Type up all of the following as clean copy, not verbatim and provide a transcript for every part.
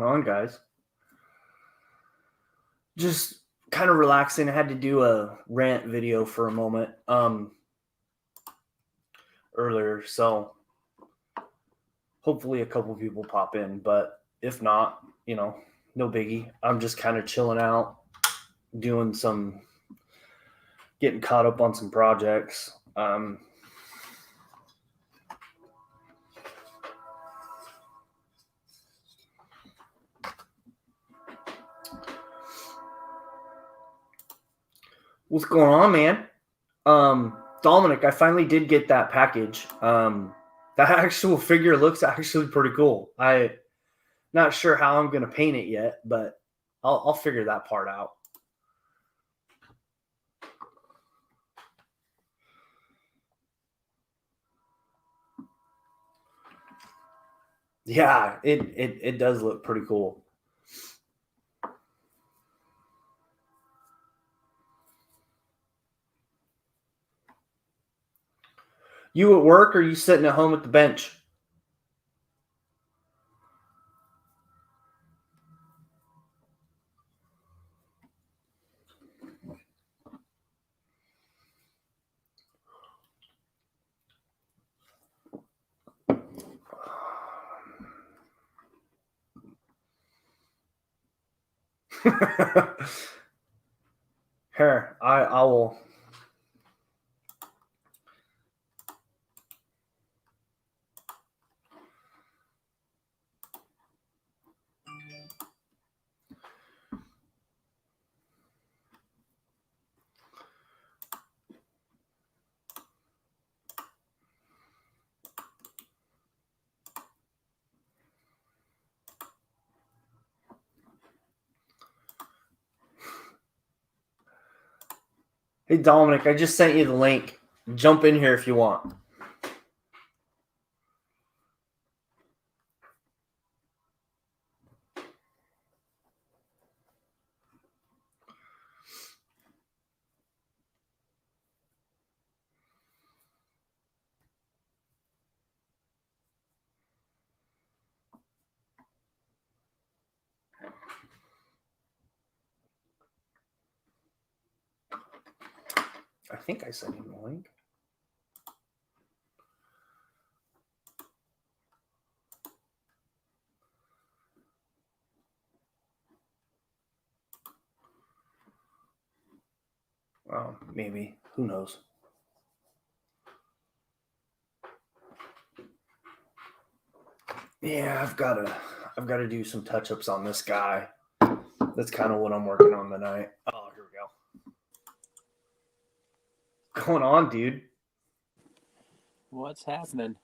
going on, guys? Just kind of relaxing. I had to do a rant video for a moment earlier, so hopefully a couple people pop in, but if not, no biggie. I'm just kind of chilling out, getting caught up on some projects. What's going on, man? Dominic, I finally did get that package. That actual figure looks actually pretty cool. I not sure how I'm gonna paint it yet, but I'll figure that part out. Yeah, it does look pretty cool. You at work or you sitting at home at the bench? Here, I will. Hey, Dominic, I just sent you the link. Jump in here if you want. I think I sent you the link. Well, maybe. Who knows? Yeah, I've got to do some touch-ups on this guy. That's kind of what I'm working on tonight. Oh, here we go. What's going on, dude? What's happening?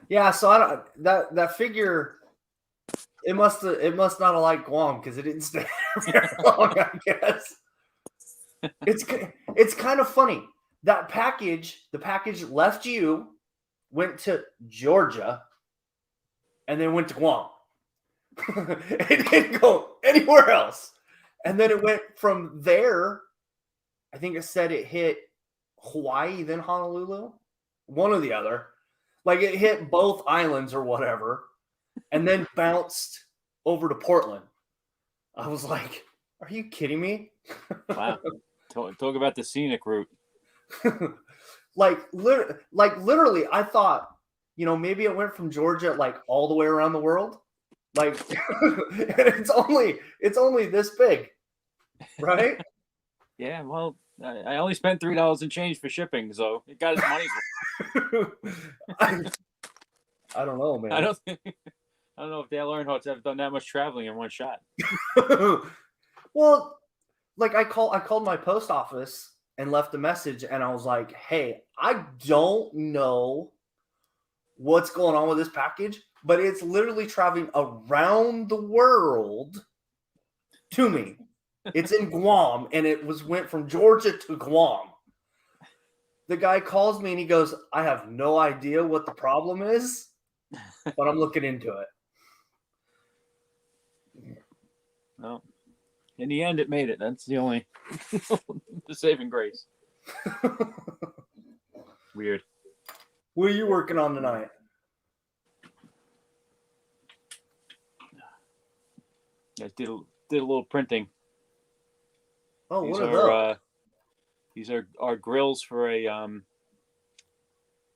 Yeah, so I don't that figure. It must not have liked Guam because it didn't stay there very long. I guess it's kind of funny. The package left you, went to Georgia, and then went to Guam. It didn't go anywhere else. And then it went from there. I think it said it hit Hawaii, then Honolulu, one or the other. Like it hit both islands or whatever, and then bounced over to Portland. I was like, "Are you kidding me?" Wow. Talk about the scenic route. literally, I thought, maybe it went from Georgia like all the way around the world. Like, and it's only this big, right? Yeah, well, I only spent $3 in change for shipping, so it got its money's worth. I don't know, man. I don't know if Dale Earnhardt's ever done that much traveling in one shot. Well, like I called my post office and left a message, and I was like, "Hey, I don't know what's going on with this package, but it's literally traveling around the world to me. It's in Guam, and went from Georgia to Guam." The guy calls me and he goes, "I have no idea what the problem is, but I'm looking into it." No. In the end, it made it. That's the only the saving grace. Weird. What are you working on tonight? I did a little printing. Oh, These what are those? these are grills for a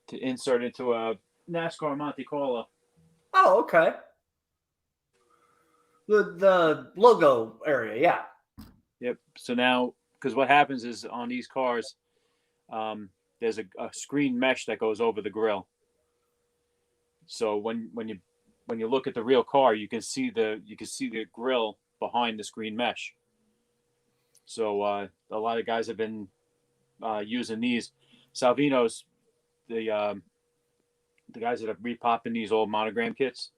to insert into a NASCAR Monte Carlo. Oh, okay. The logo area, yeah. Yep. So now, because what happens is on these cars, there's a screen mesh that goes over the grill. So when you look at the real car, you can see the grill behind the screen mesh. So a lot of guys have been using these. Salvino's the guys that are repopping these old monogram kits.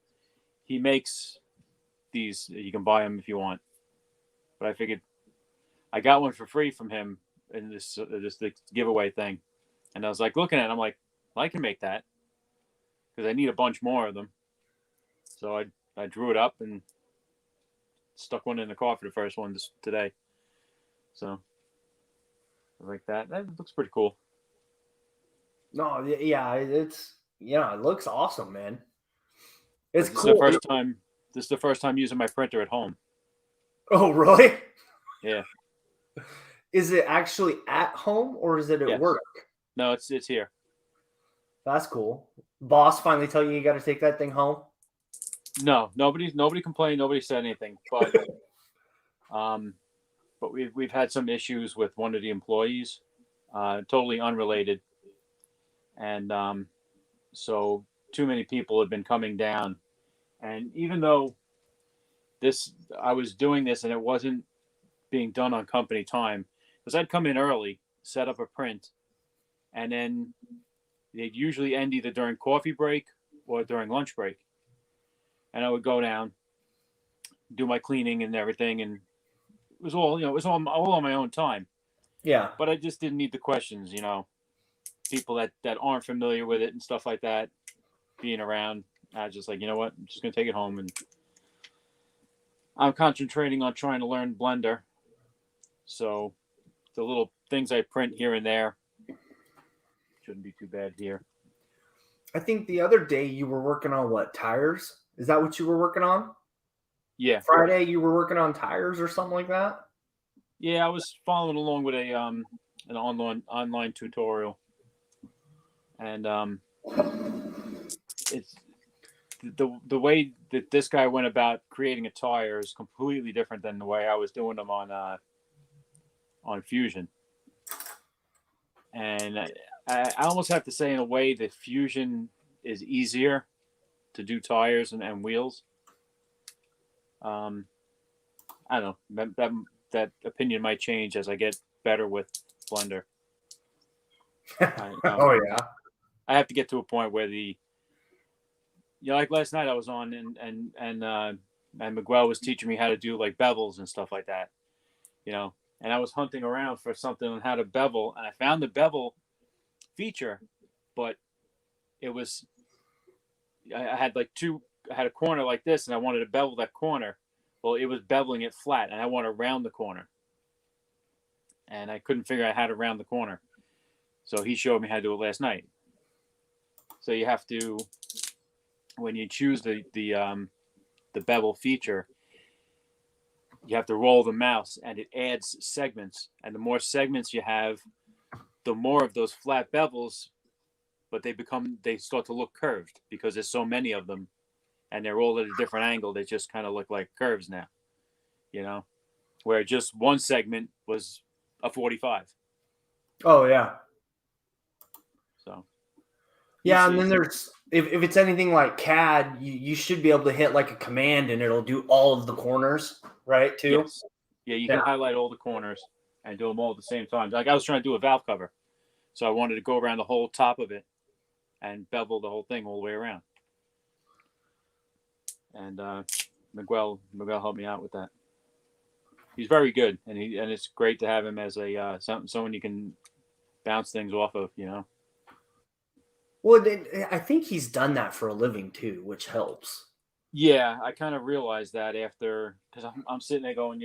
He makes these. You can buy them if you want. But I figured I got one for free from him in this giveaway thing, and I was like looking at it. I'm like, well, I can make that because I need a bunch more of them. So I drew it up and stuck one in the car for the first one today. So like that. That looks pretty cool. No, yeah, it looks awesome, man. It's This is cool. the first time using my printer at home. Oh, really? Yeah. Is it actually at home or is it at work? No, it's here. That's cool. Boss finally tell you got to take that thing home? No, nobody complained. Nobody said anything. But but we've had some issues with one of the employees, totally unrelated, and so too many people have been coming down, and even though I was doing this and it wasn't being done on company time, because I'd come in early, set up a print, and then they'd usually end either during coffee break or during lunch break, and I would go down, do my cleaning and everything, and it was all all on my own time. Yeah. But I just didn't need the questions, people that aren't familiar with it and stuff like that being around. I was just like, you know what, I'm just gonna take it home, and I'm concentrating on trying to learn Blender. So the little things I print here and there shouldn't be too bad here. I think the other day you were working on what, tires? Is that what you were working on? Yeah. Friday you were working on tires or something like that? Yeah, I was following along with an online tutorial, and it's the way that this guy went about creating a tire is completely different than the way I was doing them on Fusion. And I almost have to say, in a way, that Fusion is easier to do tires and wheels. I don't know. That opinion might change as I get better with Blender. Oh yeah. I have to get to a point where like last night I was on and Miguel was teaching me how to do like bevels and stuff like that, and I was hunting around for something on how to bevel, and I found the bevel feature, but it was, I had a corner like this, and I wanted to bevel that corner. Well, it was beveling it flat, and I want to round the corner, and I couldn't figure out how to round the corner. So he showed me how to do it last night. So you have to, when you choose the bevel feature, you have to roll the mouse, and it adds segments. And the more segments you have, the more of those flat bevels, but they start to look curved because there's so many of them, and they're all at a different angle. They just kind of look like curves now, where just one segment was a 45. Oh yeah. So. Yeah, and then there's if it's anything like CAD, you should be able to hit like a command and it'll do all of the corners, right? Too. Yes. Yeah, you can highlight all the corners and do them all at the same time. Like I was trying to do a valve cover, so I wanted to go around the whole top of it and bevel the whole thing all the way around. And Miguel helped me out with that. He's very good, and it's great to have him as a someone you can bounce things off of, Well, I think he's done that for a living too, which helps. Yeah, I kind of realized that after, because I'm sitting there going,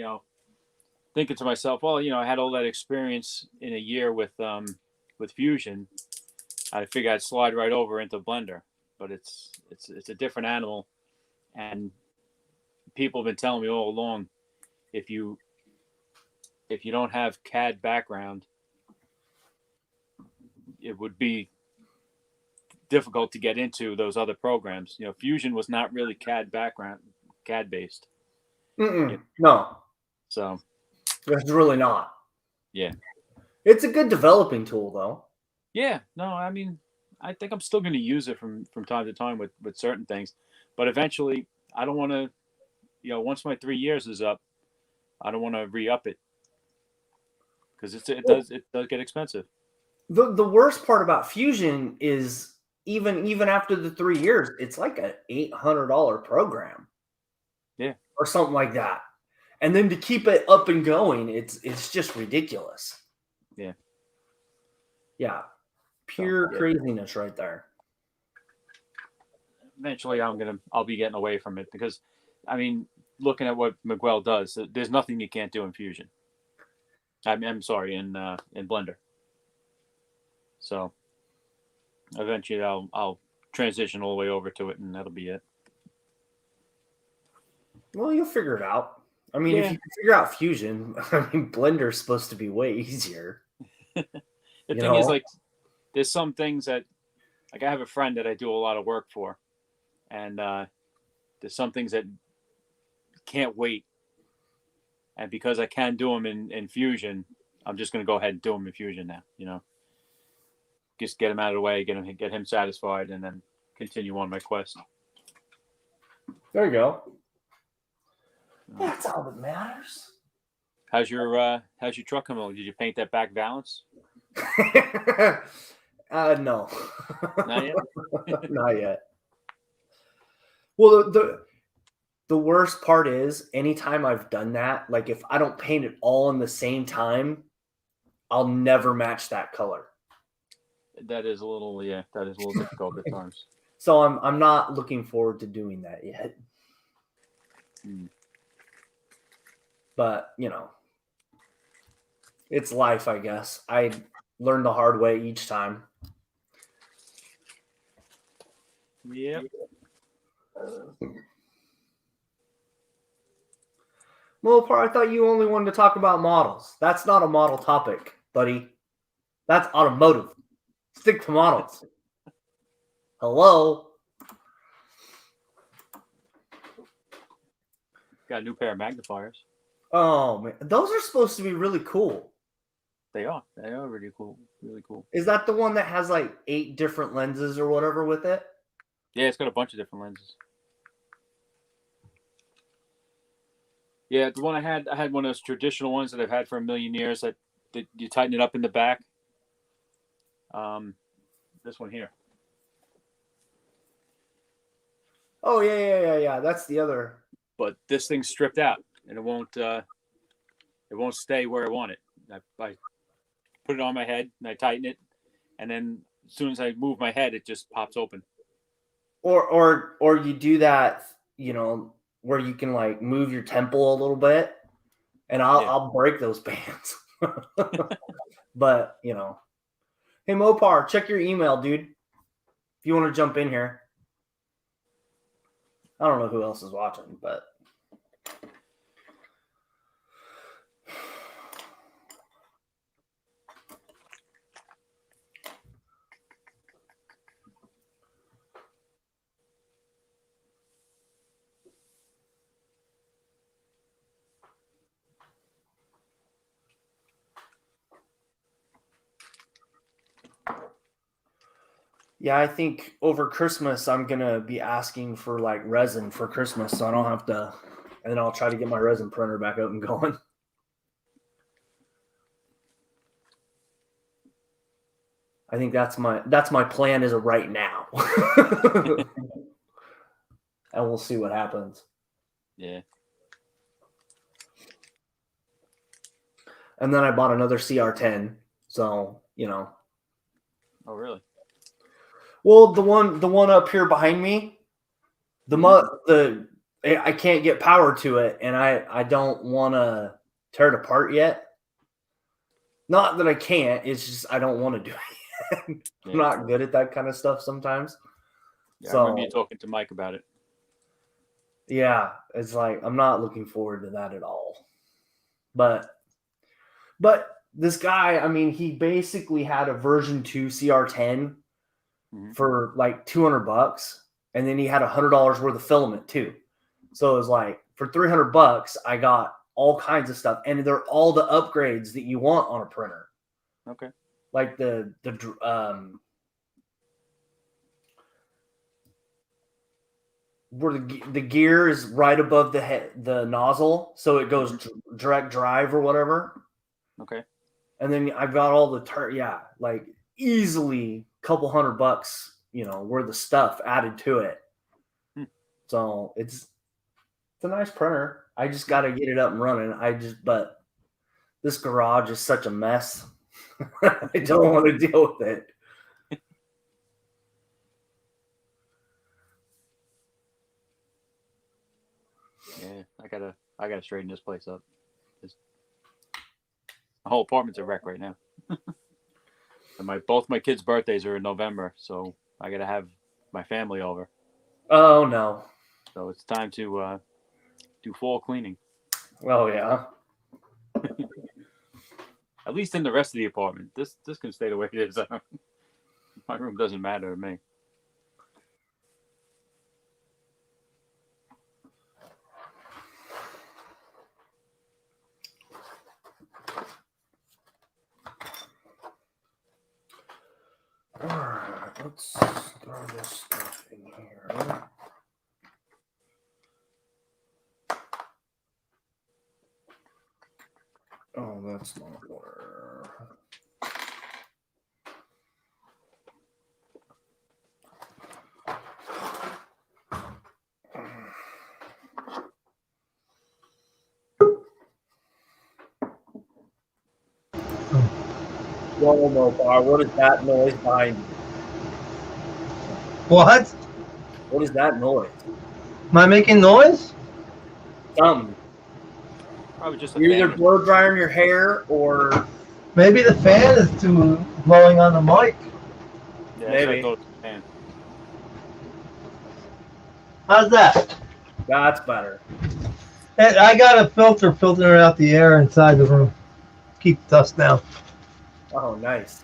thinking to myself, well, I had all that experience in a year with Fusion. I figured I'd slide right over into Blender, but it's a different animal, and people have been telling me all along, if you don't have CAD background, it would be difficult to get into those other programs. Fusion was not really CAD based. No, So it's really not. yeah. It's a good developing tool, though. Yeah, no, I mean, I think I'm still going to use it from time to time with certain things, but eventually, I don't want to. Once my 3 years is up, I don't want to re-up it because it does get expensive. The worst part about Fusion is even after the 3 years, it's like an $800 program. Yeah. Or something like that. And then to keep it up and going, it's just ridiculous. Yeah. Yeah. Pure craziness right there. Eventually, I'll be getting away from it because, I mean, looking at what Miguel does, there's nothing you can't do in Fusion. I'm sorry, in Blender. So eventually, I'll transition all the way over to it, and that'll be it. Well, you'll figure it out. I mean, if you can figure out Fusion, I mean, Blender's supposed to be way easier. The thing is, like, there's some things that, like, I have a friend that I do a lot of work for, and there's some things that can't wait. And because I can do them in Fusion, I'm just going to go ahead and do them in Fusion now. Just get him out of the way, get him satisfied, and then continue on my quest. There you go. That's all that matters. How's your truck coming along? Did you paint that back valance? No. Not yet. Not yet. Well, the worst part is anytime I've done that, like if I don't paint it all in the same time, I'll never match that color. That is a little difficult at times. So I'm not looking forward to doing that yet. But, it's life, I guess. I learned the hard way each time. Yep. Well, I thought you only wanted to talk about models. That's not a model topic, buddy. That's automotive. Stick to models. Hello? Got a new pair of magnifiers. Oh, man. Those are supposed to be really cool. They are. They are really cool. Really cool. Is that the one that has like 8 different lenses or whatever with it? Yeah, it's got a bunch of different lenses. Yeah, the one I had one of those traditional ones that I've had for a million years that you tighten it up in the back. This one here. Oh, yeah. That's the other. But this thing's stripped out, and it won't stay where I want it. I put it on my head, and I tighten it, and then as soon as I move my head, it just pops open. Or you do that, where you can like move your temple a little bit, and I'll break those bands. But hey Mopar, check your email, dude. If you want to jump in here. I don't know who else is watching, but yeah, I think over Christmas I'm gonna be asking for like resin for Christmas, so I don't have to, and then I'll try to get my resin printer back up and going. I think that's my plan as of right now. And we'll see what happens. Yeah. And then I bought another CR10, so Oh, really? Well, the one up here behind me, I can't get power to it, and I don't want to tear it apart yet. Not that I can't; it's just I don't want to do it. I'm not good at that kind of stuff sometimes. Yeah, I remember you talking to Mike about it. Yeah, it's like I'm not looking forward to that at all. But this guy, I mean, he basically had a version 2 CR10 for like $200, and then he had $100 worth of filament too. So it was like for $300, I got all kinds of stuff, and they're all the upgrades that you want on a printer. Okay. Like where the gear is right above the nozzle, so it goes direct drive or whatever. Okay. And then I've got all the like easily a couple $100, worth of stuff added to it. So it's a nice printer. I just got to get it up and running. But this garage is such a mess. I don't want to deal with it. Yeah, I gotta straighten this place up. The whole apartment's a wreck right now. And both my kids' birthdays are in November, so I gotta have my family over. Oh no! So it's time to do fall cleaning. Oh yeah. At least in the rest of the apartment. This can stay the way it is. My room doesn't matter to me. All right, let's throw this stuff in here. Oh, that's not where. Whoa, Mopar, what is that noise behind you? What? What is that noise? Am I making noise? Probably just you're either blow drying your hair or maybe the fan is too blowing on the mic. Yeah, maybe. How's that? That's better. And I got a filter filtering out the air inside the room. Keep dust down. Oh, nice.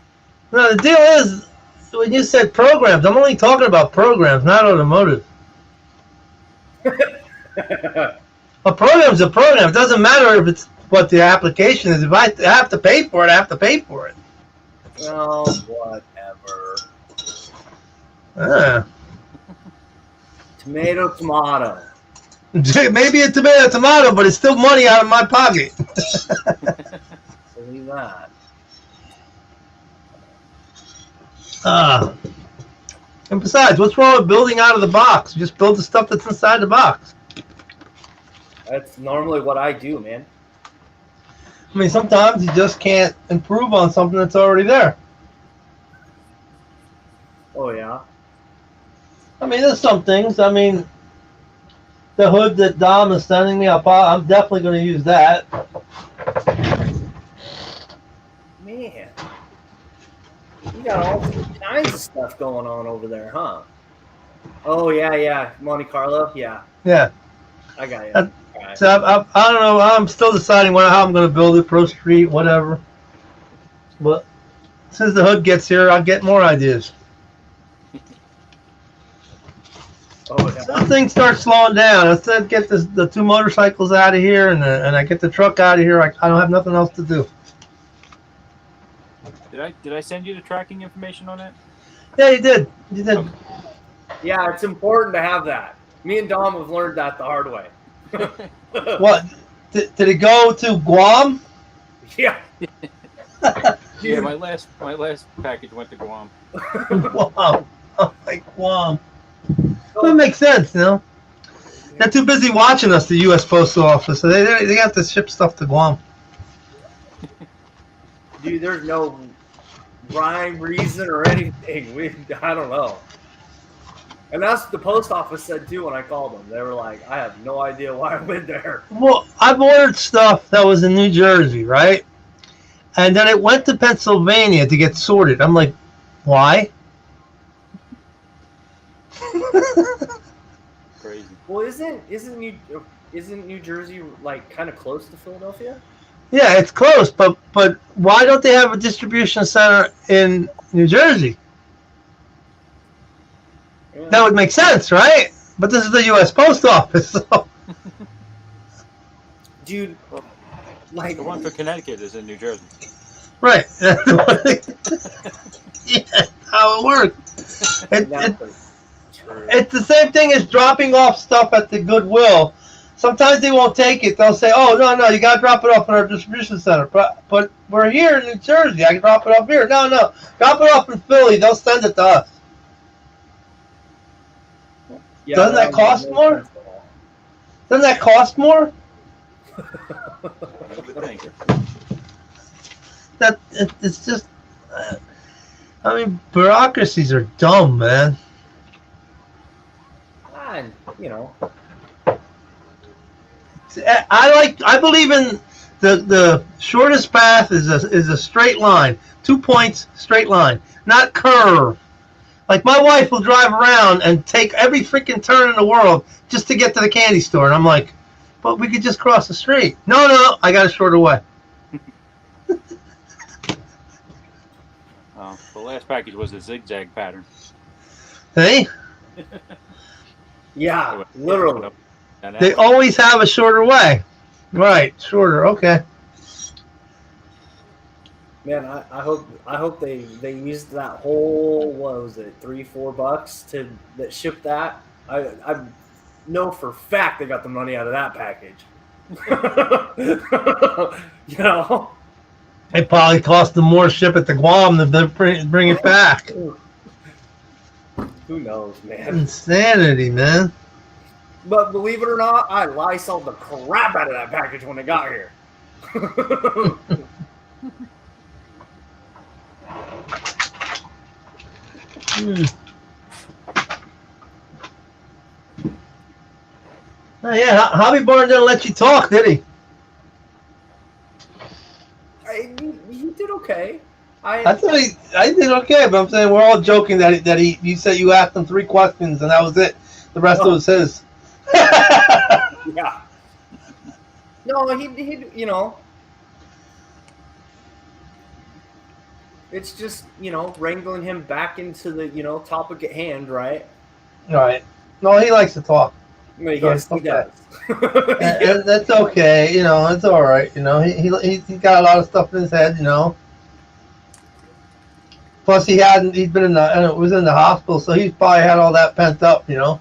No, the deal is, when you said programs, I'm only talking about programs, not automotive. A program's a program. It doesn't matter if it's what the application is. If I have to pay for it, I have to pay for it. Oh, whatever. Tomato. Maybe a tomato, but it's still money out of my pocket. Believe that. And besides, what's wrong with building out of the box? Just build the stuff that's inside the box. That's normally what I do, man. I mean, sometimes you just can't improve on something that's already there. Oh, yeah. I mean, there's some things. I mean, the hood that Dom is sending me, I'm definitely going to use that. Man. You got all kinds of stuff going on over there, huh? Oh, yeah. Monte Carlo? Yeah. Yeah. I got you. Right. So I don't know. I'm still deciding how I'm going to build it, Pro Street, whatever. But since the hood gets here, I'll get more ideas. Oh, yeah. Some things start slowing down. Let's get the two motorcycles out of here, and I get the truck out of here. I don't have nothing else to do. Did I send you the tracking information on it? Yeah, you did. You did. Okay. Yeah, it's important to have that. Me and Dom have learned that the hard way. What? Did it go to Guam? Yeah. Yeah, my last package went to Guam. Guam. Oh, like Guam. Well, it makes sense, you know. They're too busy watching us, the U.S. Postal Office, so they have to ship stuff to Guam. Dude, there's no rhyme, reason, or anything. I don't know. And that's what the post office said too when I called them. They were like, I have no idea why I went there. Well, I've ordered stuff that was in New Jersey, right? And then it went to Pennsylvania to get sorted. I'm like, why? Crazy. Well, isn't New Jersey like kind of close to Philadelphia? Yeah, it's close, but why don't they have a distribution center in New Jersey? Yeah. That would make sense, right? But this is the U.S. Post Office, so. Dude, like The one for Connecticut is in New Jersey. Right. Yeah, how it works. It's the same thing as dropping off stuff at the Goodwill. Sometimes they won't take it. They'll say, "Oh, no, you got to drop it off in our distribution center." But we're here in New Jersey. I can drop it off here. No, drop it off in Philly. They'll send it to us. yeah, Doesn't that cost more? Doesn't that cost more? You would think. It's just. I mean, bureaucracies are dumb, man. And, you know. I believe in the shortest path is a straight line, 2 points, straight line, not curve. Like my wife will drive around and take every freaking turn in the world just to get to the candy store, and I'm like, but we could just cross the street. No, I got a shorter way. The last package was a zigzag pattern. Hey, Yeah, literally. they always have a shorter way. Right, shorter. Okay. Man, I hope they used that whole, what was it, $3-4 that shipped that. I know for a fact they got the money out of that package. You know, It probably cost them more ship it to Guam than to bring it back. Who knows, man? Insanity, man. But believe it or not, I Lysoled the crap out of that package when it got here. Oh, yeah, Hobby Barn didn't let you talk, did he? He did okay. I did okay, but I'm saying we're all joking that you said you asked him 3 questions and that was it. The rest was his. Yeah. No, he you know. It's just, you know, wrangling him back into the, you know, topic at hand, right? Right. No, he likes to talk. Yes, he does. And that's okay. You know, it's all right. You know, he's got a lot of stuff in his head. You know. Plus, he's been was in the hospital, so he's probably had all that pent up. You know.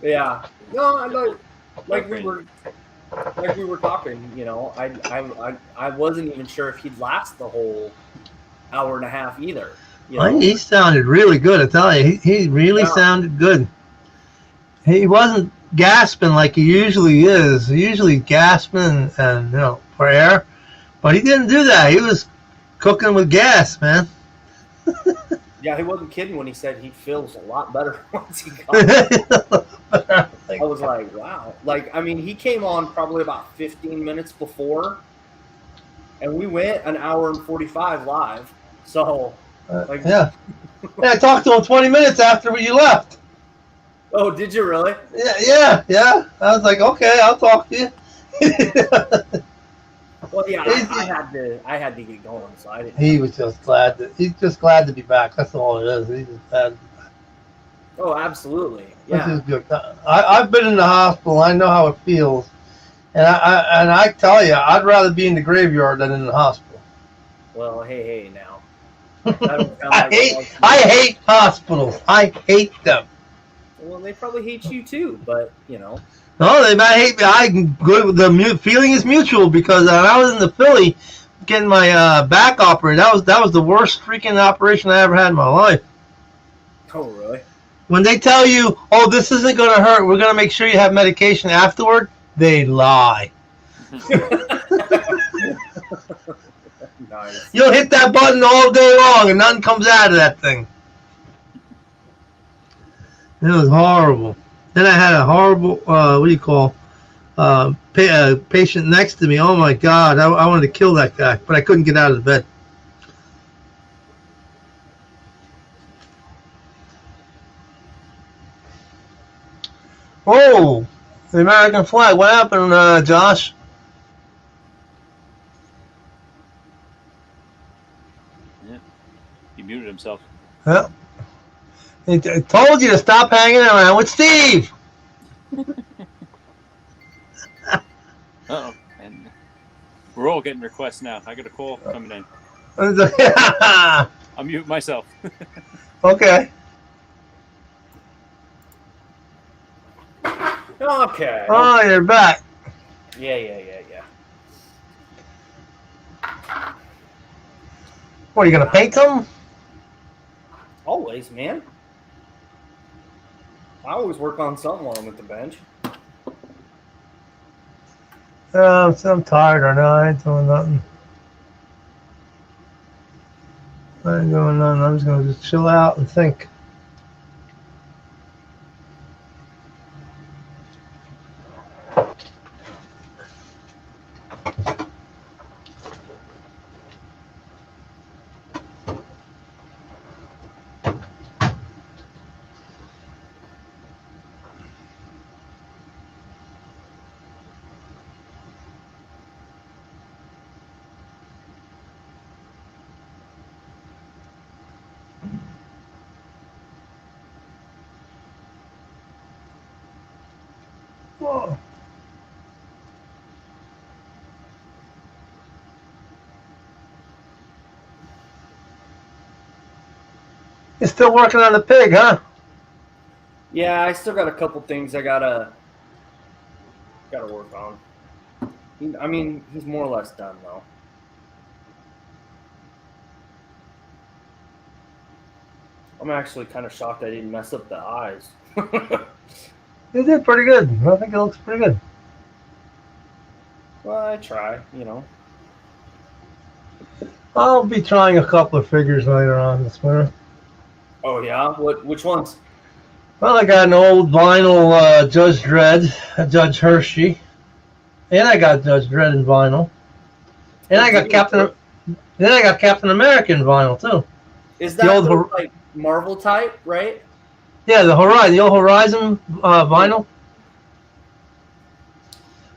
Yeah. No, I know. Like we were talking. You know, I wasn't even sure if he'd last the whole hour and a half either. You know? He sounded really good. I tell you, he really sounded good. He wasn't gasping like he usually is. He usually gasping and you know for air, but he didn't do that. He was cooking with gas, man. Yeah, he wasn't kidding when he said he feels a lot better once he got it. I was like, wow. Like, I mean, he came on probably about 15 minutes before, and we went an hour and 45 live. So, like, yeah, I talked to him 20 minutes after you left. Oh, did you really? Yeah. I was like, okay, I'll talk to you. Well, yeah, I had to get going, so I didn't. He was just glad he's just glad to be back. That's all it is. He's just glad. Oh, absolutely. Yeah. This is good. I've been in the hospital. I know how it feels, and I tell you, I'd rather be in the graveyard than in the hospital. Well, hey, now. I hate hospitals. I hate them. Well, they probably hate you too, but you know. No, they might hate me. The feeling is mutual because when I was in the Philly getting my back operated, that was the worst freaking operation I ever had in my life. Oh, really? When they tell you, oh, this isn't going to hurt, we're going to make sure you have medication afterward, they lie. Nice. You'll hit that button all day long and nothing comes out of that thing. It was horrible. Then I had a horrible, patient next to me. Oh, my God. I wanted to kill that guy, but I couldn't get out of the bed. Oh, The American flag. What happened, Josh? Yeah, he muted himself. Yeah. I told you to stop hanging around with Steve. Uh-oh. And we're all getting requests now. I got a call coming in. I'll mute myself. Okay. Okay. Oh, you're back. Yeah. What, are you going to paint them? Always, man. I always work on something while I'm at the bench. I'm tired right now. I ain't doing nothing. I ain't doing nothing. I'm just going to just chill out and think. Whoa. You're still working on the pig, huh? Yeah, I still got a couple things I gotta work on. I mean, he's more or less done though. I'm actually kind of shocked I didn't mess up the eyes. You did pretty good. I think it looks pretty good. Well, I try, you know. I'll be trying a couple of figures later on this winter. Oh yeah, which ones? Well, I got an old vinyl Judge Dredd, Judge Hershey, and I got Judge Dredd in vinyl, and I got Captain. Then I got Captain America in vinyl too. Is that the like Marvel type, right? Yeah, the old Horizon vinyl.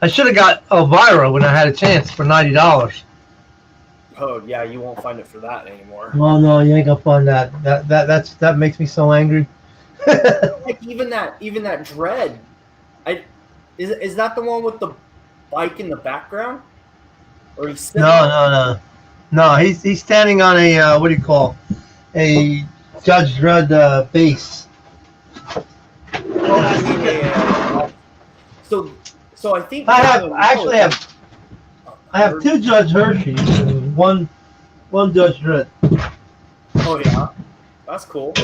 I should have got Elvira when I had a chance for $90. Oh yeah, you won't find it for that anymore. Well, no, you ain't gonna find that. That makes me so angry. Like even that Dread, is that the one with the bike in the background? Or he's sitting No. He's standing on a what do you call a Judge Dredd base. Oh, yeah. So I think I have two Judge Hershey's and one Judge Dredd. Oh yeah, that's cool.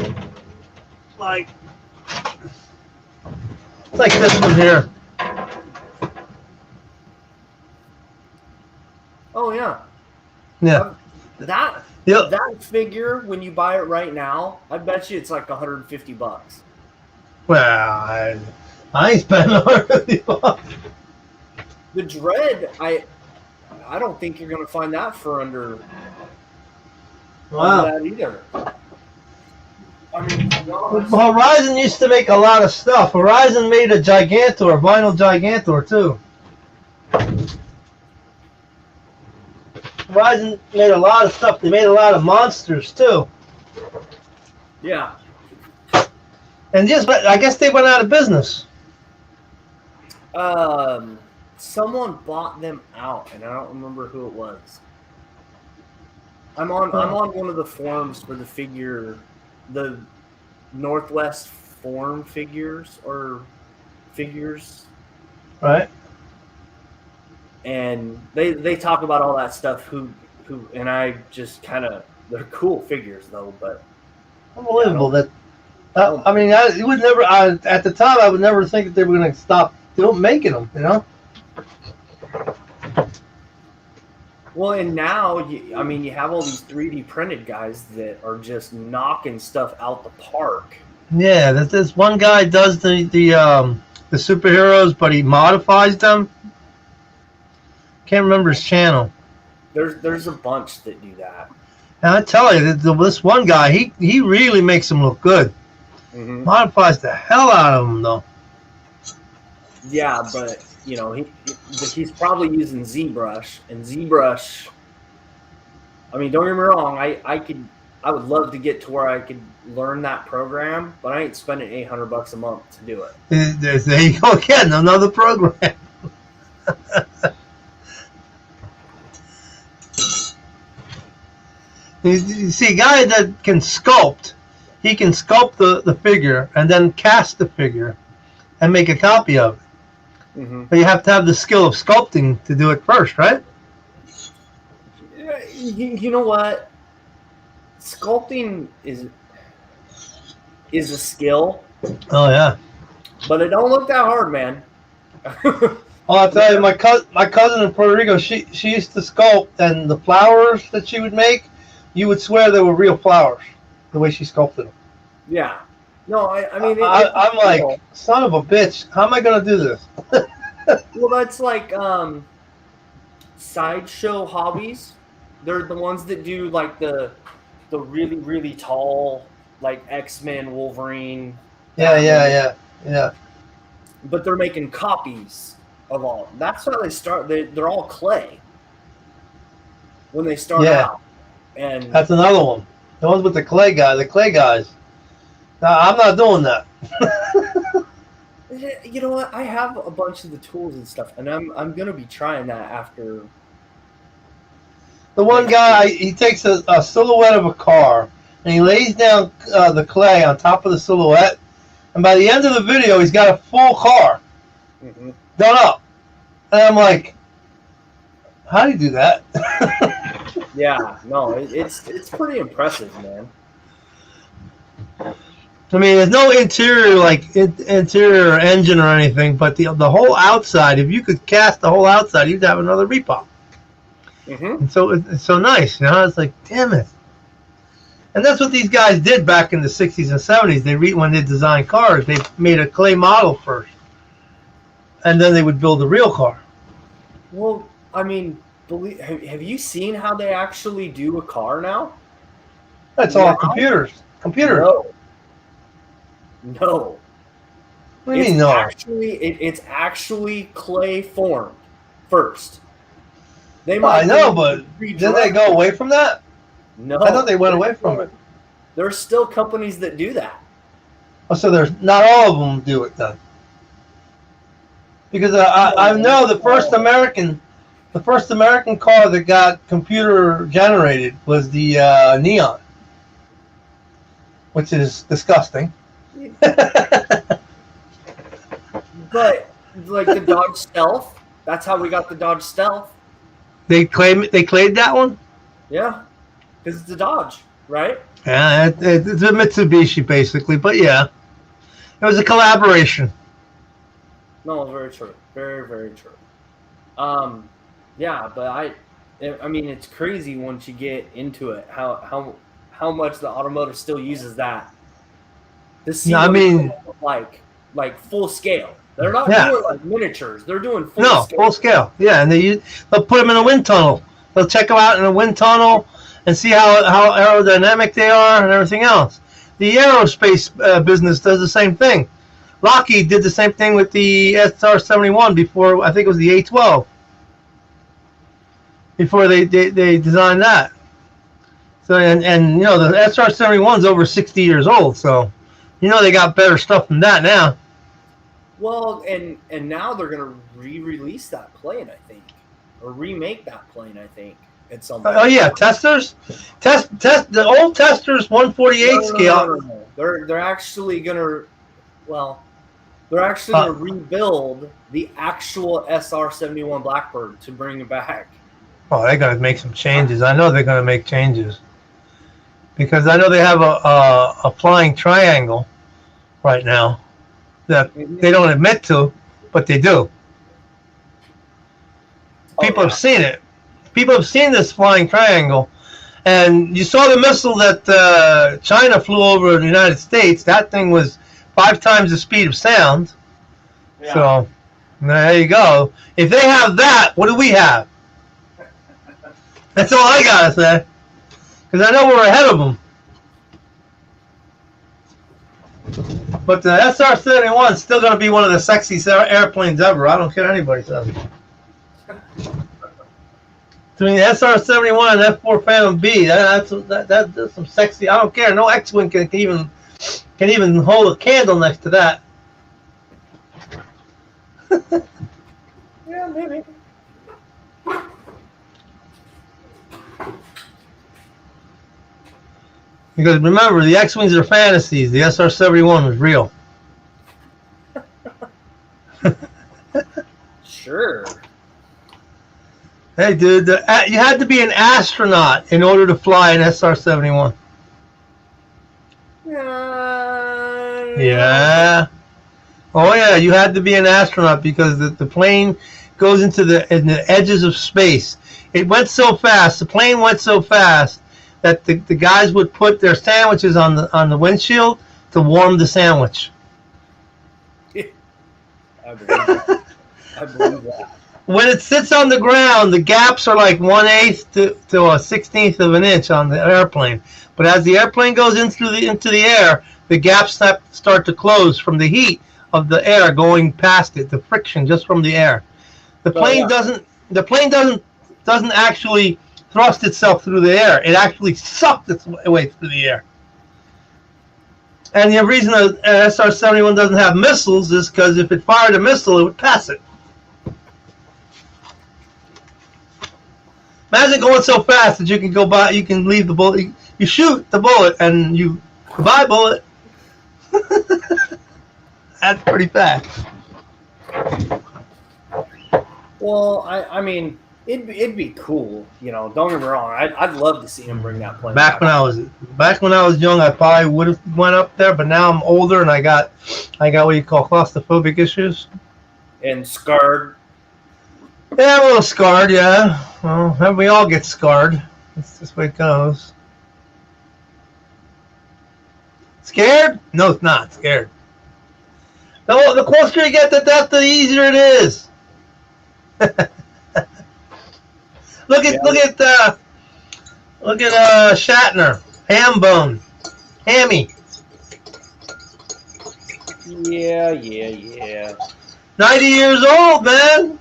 Like this one here. Oh yeah. Yeah. That figure, when you buy it right now, I bet you it's like $150. Well, I ain't spending $150. The Dread, I don't think you're gonna find that for under that either. I mean, Horizon used to make a lot of stuff. Horizon made a Gigantor, vinyl Gigantor too. Horizon made a lot of stuff. They made a lot of monsters too. Yeah. And I guess they went out of business. Someone bought them out, and I don't remember who it was. I'm on one of the forums for the Northwest Forum figures. Right. And they talk about all that stuff. Who and I just kind of, they're cool figures though, but unbelievable that. I mean, you would never. At the time, I would never think that they were going to stop making them. You know. Well, and now you have all these 3D printed guys that are just knocking stuff out the park. Yeah, this one guy does the superheroes, but he modifies them. Can't remember his channel. There's a bunch that do that. And I tell you, this one guy, he really makes them look good. Mm-hmm. Modifies the hell out of them, though. Yeah, but he's probably using ZBrush, and ZBrush. I mean, don't get me wrong. I would love to get to where I could learn that program, but I ain't spending $800 a month to do it. There you go again, another program. You see, a guy that can sculpt, he can sculpt the figure and then cast the figure and make a copy of it. Mm-hmm. But you have to have the skill of sculpting to do it first, right? You know what? Sculpting is a skill. Oh yeah. But it don't look that hard, man. Oh, I'll tell you, my cousin in Puerto Rico, she used to sculpt, and the flowers that she would make, you would swear they were real flowers, the way she sculpted them. Yeah. No, I mean, I'm like, son of a bitch, how am I going to do this? Well, that's like sideshow hobbies. They're the ones that do like the really, really tall, like X-Men, Wolverine. Yeah. But they're making copies of all. That's how they start. They're all clay when they start out. And that's another one. The ones with the clay guys. Now, I'm not doing that. You know what? I have a bunch of the tools and stuff, and I'm gonna be trying that after. The one guy, he takes a silhouette of a car, and he lays down the clay on top of the silhouette, and by the end of the video, he's got a full car done up. And I'm like, how do you do that? Yeah, no, it's pretty impressive, man. I mean, there's no interior engine or anything, but the whole outside, if you could cast the whole outside, you'd have another Repop. And so it's so nice, It's like, damn it. And that's what these guys did back in the 60s and 70s. When they designed cars, they made a clay model first, and then they would build a real car. Well, I mean, have you seen how they actually do a car now? That's all computers. No. What do you mean no? It's actually clay formed first. I know, but didn't they go away from that? No. I thought they went away from it. There's still companies that do that. Oh, so there's not all of them do it then? Because I know the first American car that got computer generated was the Neon, which is disgusting. But like the Dodge Stealth, that's how we got the Dodge Stealth. They clayed that one? Yeah, because it's a Dodge, right? Yeah, it's a Mitsubishi basically, but yeah, it was a collaboration. No, very true, very, very true. Yeah, but I mean, it's crazy once you get into it how much the automotive still uses that. Like full scale. They're not doing like miniatures. They're doing full scale. Full scale. Yeah, and they'll put them in a wind tunnel. They'll check them out in a wind tunnel and see how aerodynamic they are and everything else. The aerospace business does the same thing. Lockheed did the same thing with the SR-71 before, I think it was the A-12. Before they designed that. So and the SR-71 is over 60 years old, so they got better stuff than that now. Well, and now they're gonna re-release that plane, I think, or remake that plane, I think, at some point. Oh yeah, testers, test the old testers 148 scale. No. They're actually gonna, rebuild the actual SR-71 Blackbird to bring it back. Oh, they're gonna make some changes. I know they're gonna make changes because I know they have a flying triangle right now that they don't admit to, but they do. People have seen it. People have seen this flying triangle, and you saw the missile that China flew over the United States. That thing was 5 times the speed of sound. Yeah. So there you go. If they have that, what do we have? That's all I gotta say, because I know we're ahead of them. But the SR-71 is still going to be one of the sexiest airplanes ever. I don't care what anybody says. Between the SR-71 and F-4 Phantom B, that's some sexy. I don't care. No X-wing can even hold a candle next to that. Yeah, maybe. Because remember, the X-wings are fantasies. The SR-71 was real. Sure. Hey, dude, you had to be an astronaut in order to fly an SR-71. Yeah. Oh, yeah, you had to be an astronaut because the plane goes into the edges of space. It went so fast, the plane went so fast that the guys would put their sandwiches on the windshield to warm the sandwich. I believe that. When it sits on the ground, the gaps are like 1/8 to a 1/16 of an inch on the airplane. But as the airplane goes into the air, the gaps start to close from the heat of the air going past it, the friction just from the air. The plane doesn't actually thrust itself through the air. It actually sucked its way through the air. And the reason an SR-71 doesn't have missiles is because if it fired a missile, it would pass it. Imagine going so fast that you can leave the bullet. You shoot the bullet and goodbye bullet. That's pretty fast. Well, I mean, it'd be cool, you know. Don't get me wrong. I'd love to see him bring that plane back. When I was young, I probably would have went up there, but now I'm older and I got what you call claustrophobic issues. And scarred. Yeah, I'm a little scarred. Yeah, well, we all get scarred. That's just the way it goes. Scared? No, it's not scared. The closer you get to death, the easier it is. Look at Shatner, Hambone, Hammy. Yeah. 90 years old, man.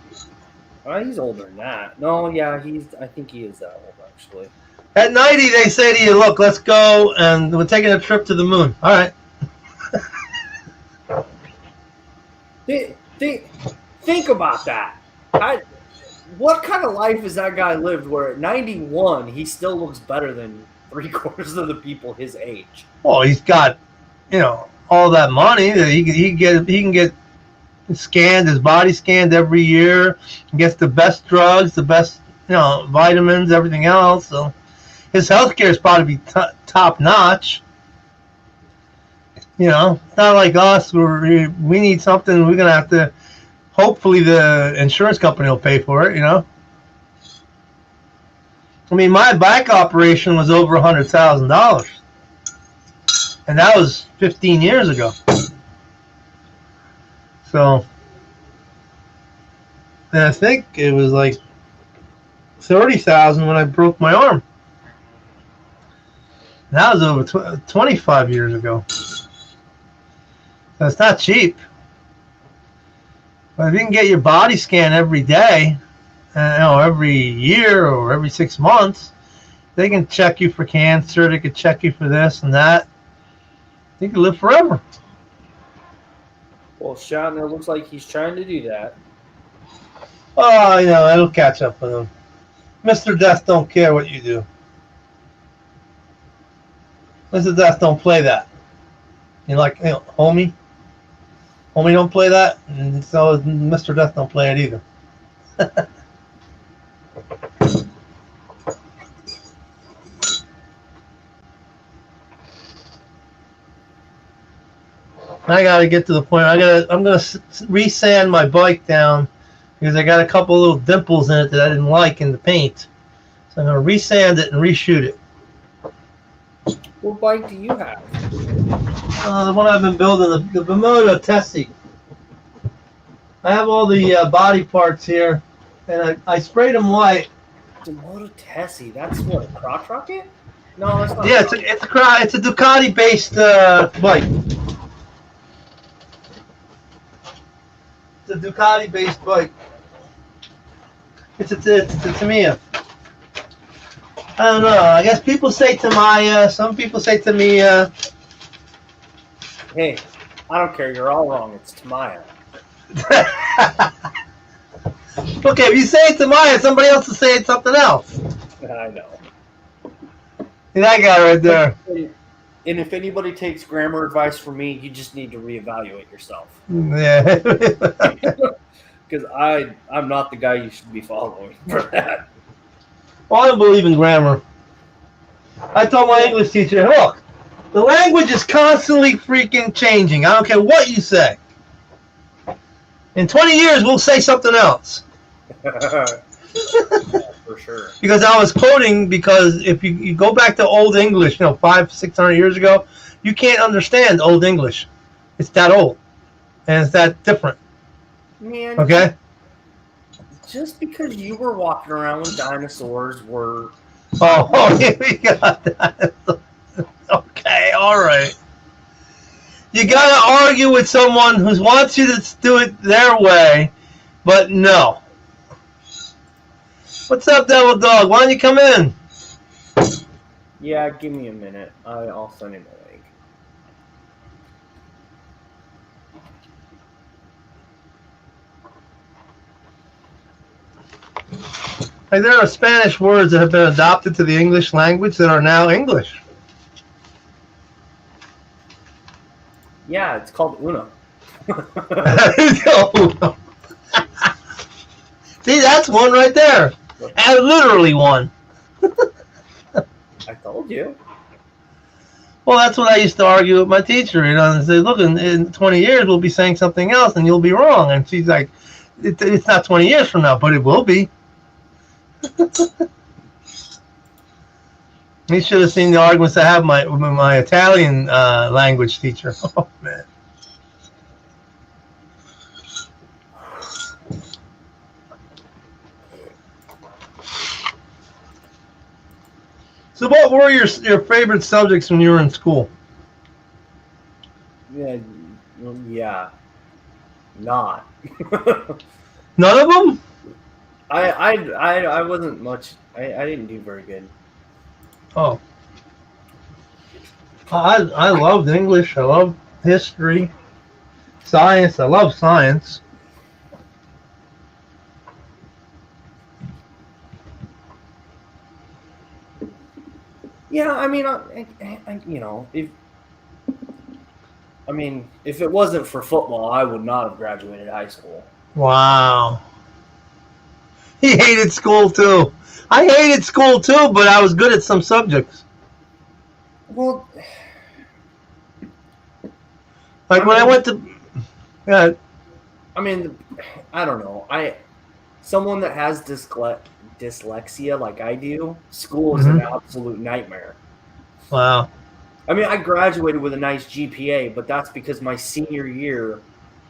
He's older than that. No, yeah, I think he is that old actually. At 90, they say to you, "Look, let's go, and we're taking a trip to the moon." All right. Think about that. What kind of life has that guy lived where at 91 he still looks better than 3/4 of the people his age? Well, he's got, all that money that he can get scanned, his body scanned every year. He gets the best drugs, the best, vitamins, everything else. So his health care is probably top notch. It's not like us where we need something. We're gonna have to. Hopefully, the insurance company will pay for it. I mean, my back operation was over $100,000, and that was 15 years ago. So, and I think it was like $30,000 when I broke my arm. That was over 25 years ago. So it's not cheap. But if you can get your body scan every day, every year or every 6 months, they can check you for cancer. They can check you for this and that. You can live forever. Well, Shatner looks like he's trying to do that. Oh, it'll catch up with him. Mr. Death don't care what you do. Mr. Death don't play that. Homie? Homie don't play that, and so Mr. Death don't play it either. I gotta get to the point. I'm gonna resand my bike down because I got a couple little dimples in it that I didn't like in the paint. So I'm gonna resand it and reshoot it. What bike do you have? The one I've been building, the Bermuda Tessie. I have all the body parts here, and I sprayed them white. Bermuda Tessie, that's what, a crotch rocket? No, that's not. Yeah, it's a Ducati based bike. Ducati-based bike. It's a Tamiya. I don't know. I guess people say Tamiya. Some people say Tamiya. Hey, I don't care. You're all wrong. It's Tamaya. Okay, if you say it's Tamiya, somebody else is saying something else. I know. That guy right there. And if anybody takes grammar advice from me, you just need to reevaluate yourself. Yeah. Because I'm not the guy you should be following for that. Well, I don't believe in grammar. I told my English teacher, look, the language is constantly freaking changing. I don't care what you say. In 20 years, we'll say something else. Yeah, for sure. Because I was quoting, because if you go back to Old English, 500-600 years ago, you can't understand Old English. It's that old. And it's that different. Man, Okay? just because you were walking around when dinosaurs were... Oh, here we got that. Okay, all right. You got to argue with someone who wants you to do it their way, but no. What's up, Devil Dog? Why don't you come in? Yeah, give me a minute. I'll send him a link. Like, there are Spanish words that have been adopted to the English language that are now English. Yeah, it's called Uno. See, that's one right there. And literally one. I told you. Well, that's what I used to argue with my teacher. And say, look, in 20 years, we'll be saying something else, and you'll be wrong. And she's like, it's not 20 years from now, but it will be. You should have seen the arguments I have with my Italian language teacher. Oh, man. So what were your favorite subjects when you were in school? Yeah. Not. None of them? I wasn't much. I didn't do very good. Oh. I loved English. I loved history. Science. I love science. Yeah, I mean, if it wasn't for football, I would not have graduated high school. Wow. He hated school too. I hated school too, but I was good at some subjects. Well, like when I went to, yeah. I mean, I don't know. Someone that has dyslexia like I do, school is an absolute nightmare. Wow. I mean, I graduated with a nice GPA, but that's because my senior year,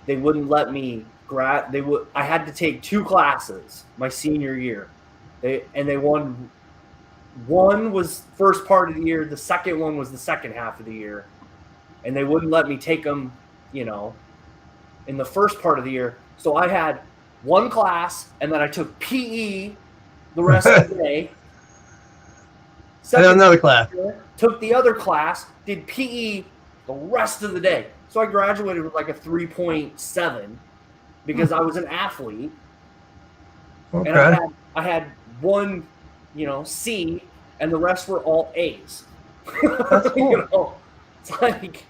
they wouldn't let me I had to take 2 classes my senior year. One was first part of the year, the second one was the second half of the year. And they wouldn't let me take them, in the first part of the year. So I had 1 class, and then I took PE the rest of the day. And another class. Took the other class, did PE the rest of the day. So I graduated with like a 3.7 because I was an athlete. Okay. And I had 1, C, and the rest were all A's. That's cool. It's like...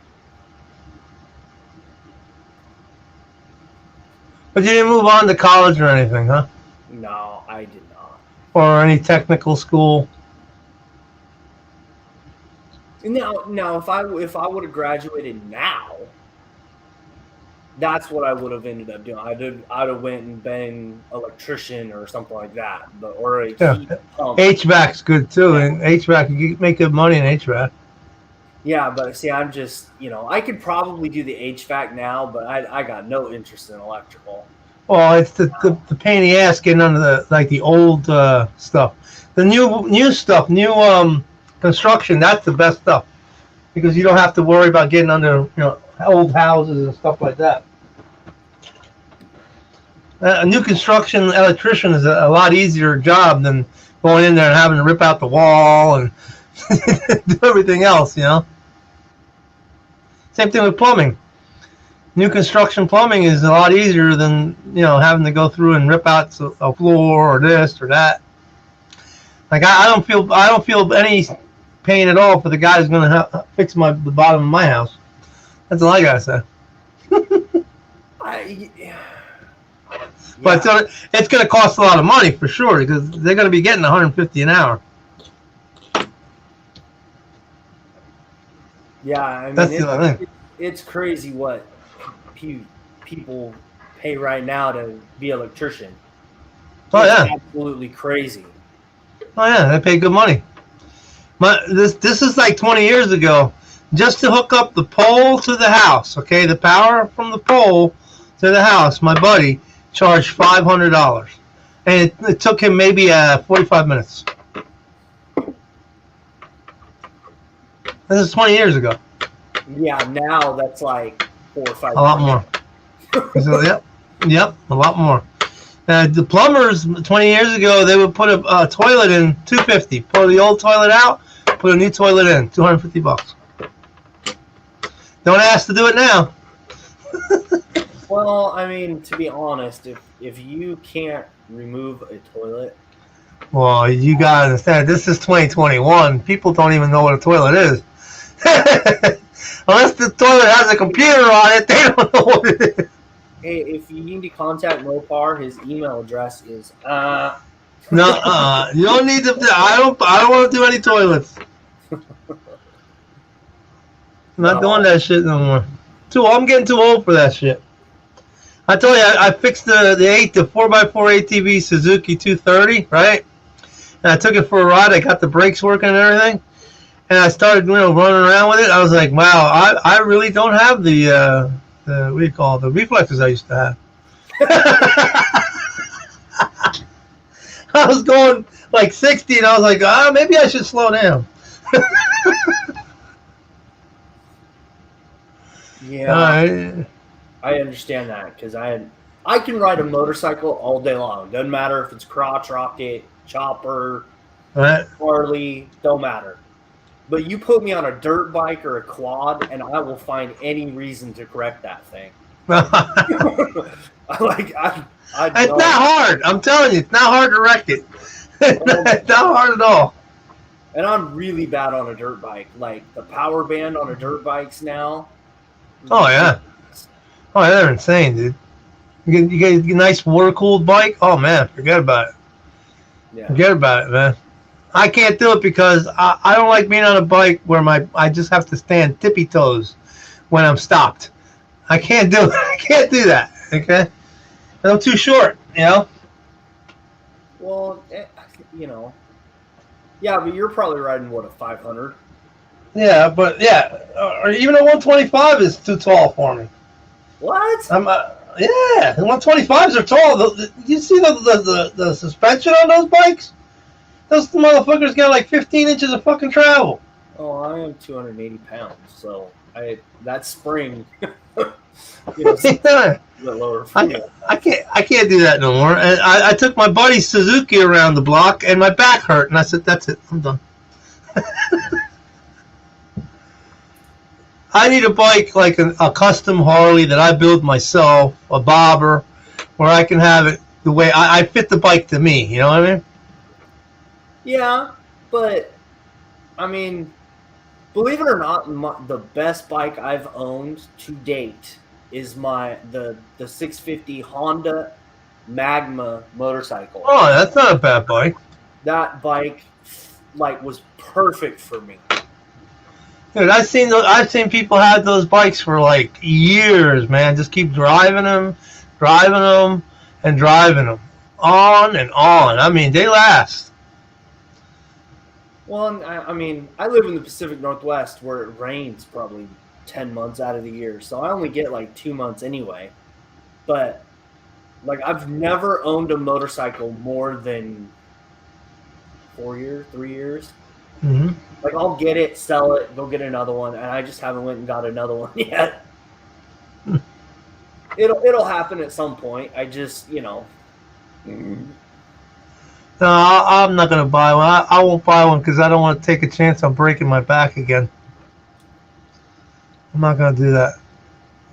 But you didn't move on to college or anything, huh? No, I did not. Or any technical school? Now, if I would have graduated now, that's what I would have ended up doing. I'd have went and been an electrician or something like that, or a heat pump. HVAC's good too, and HVAC you can make good money in HVAC. Yeah, but see, I'm just I could probably do the HVAC now, but I got no interest in electrical. Well, it's the pain in the ass getting under the old stuff. The new stuff, construction, that's the best stuff because you don't have to worry about getting under old houses and stuff like that. A new construction electrician is a lot easier job than going in there and having to rip out the wall and do everything else, you know. Same thing with plumbing. New construction plumbing is a lot easier than, you know, having to go through and rip out a floor or this or that. Like I don't feel any pain at all for the guy who's going to fix the bottom of my house. That's all I gotta say. Yeah. But it's going to cost a lot of money for sure because they're going to be getting $150 an hour. Yeah, I mean, That's the other thing. It's crazy what people pay right now to be an electrician. Oh It's yeah, absolutely crazy. oh yeah, they pay good money. This is like 20 years ago. Just to hook up the pole to the house, okay, the power from the pole to the house, my buddy charged $500, and it took him maybe 45 minutes. This is 20 years ago. Yeah, now that's like 4 or 5. A lot more. So, yep, a lot more. The plumbers 20 years ago, they would put a toilet in $250. Pull the old toilet out, put a new toilet in $250. Don't ask to do it now. Well, I mean, to be honest, if you can't remove a toilet, Well, you gotta understand, this is 2021. People don't even know what a toilet is. Unless the toilet has a computer on it, they don't know what it is. hey, if you need to contact Mopar, his email address is No, you don't need to. I don't want to do any toilets. I'm not doing that shit no more. I'm getting too old for that shit. I tell you, I fixed the 4x4 ATV Suzuki 230, right? And I took it for a ride. I got the brakes working and everything. And I started, running around with it. I was like, wow, I really don't have the what do you call it, the reflexes I used to have. I was going like 60, and I was like, maybe I should slow down. yeah. I understand that because I can ride a motorcycle all day long. Doesn't matter if it's crotch rocket, chopper, Harley, don't matter. But you put me on a dirt bike or a quad, and I will find any reason to correct that thing. It's not hard. I'm telling you, it's not hard to wreck it. It's not hard at all. And I'm really bad on a dirt bike. Like the power band on a dirt bikes now. Oh yeah. Oh, they're insane, dude. You get a nice water-cooled bike. Oh man, forget about it. Yeah. Forget about it, man. I can't do it because I don't like being on a bike where I just have to stand tippy toes when I'm stopped. I can't do it. I can't do that. Okay. I'm too short. Well, yeah, but you're probably riding what, a 500? Yeah, but or even a 125 is too tall for me. What? Yeah, the 125s are tall. You see the suspension on those bikes? Those motherfuckers got like 15 inches of fucking travel. Oh, I am 280 pounds, so that spring, Yeah. lower. I can't do that no more. And I took my buddy Suzuki around the block, and my back hurt, and I said, "That's it, I'm done." I need a bike like a custom Harley that I build myself, a bobber, where I can have it the way I fit the bike to me. You know what I mean? Yeah, but I mean, believe it or not, the best bike I've owned to date is the 650 Honda Magma motorcycle. Oh, that's not a bad bike. That bike was perfect for me. Dude, I've seen people have those bikes for like years, man. Just keep driving them, and driving them on and on. I mean, they last. Well, I mean, I live in the Pacific Northwest where it rains probably 10 months out of the year, so I only get like 2 months anyway. But I've never owned a motorcycle more than 4 years, 3 years. Mm-hmm. I'll get it, sell it, go get another one, and I just haven't went and got another one yet. It'll happen at some point. I just, No, I'm not gonna buy one. I won't buy one because I don't want to take a chance on breaking my back again. I'm not gonna do that.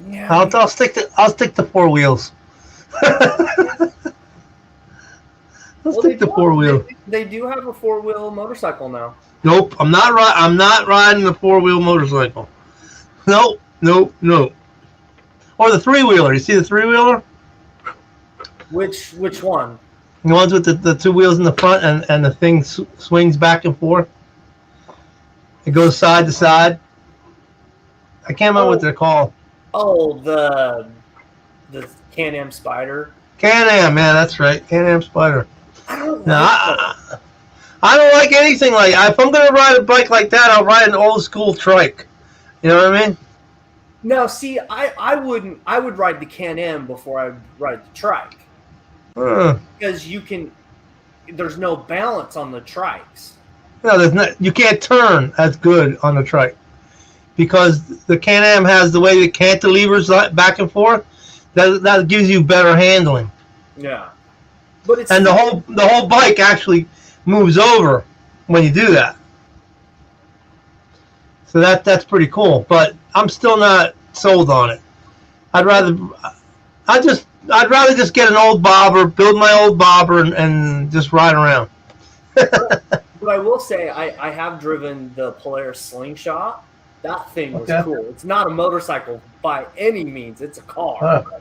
yeah. I'll stick to four wheels. I'll stick to four wheel. They do have a 4-wheel motorcycle now. Nope, I'm not riding the 4-wheel motorcycle. Nope. Or the 3-wheeler. You see the 3-wheeler? Which one? The ones with the 2 wheels in the front and the thing swings back and forth. It goes side to side. I can't remember what they're called. Oh, the Can-Am Spider. Can-Am, man, that's right. Can-Am Spider. I don't No, like I don't like anything like. If I'm gonna ride a bike like that, I'll ride an old school trike. You know what I mean? No, see, I wouldn't. I would ride the Can-Am before I ride the trike because there's no balance on the trikes. No, there's not. You can't turn as good on the trike because the Can-Am has the way the cantilevers back and forth. That gives you better handling. Yeah, but it's and the whole bike actually moves over when you do that. So that's pretty cool. But I'm still not sold on it. I'd rather just get an old bobber, build my old bobber, and just ride around. But I will say I have driven the Polaris Slingshot. That thing was cool. It's not a motorcycle by any means. It's a car. Okay.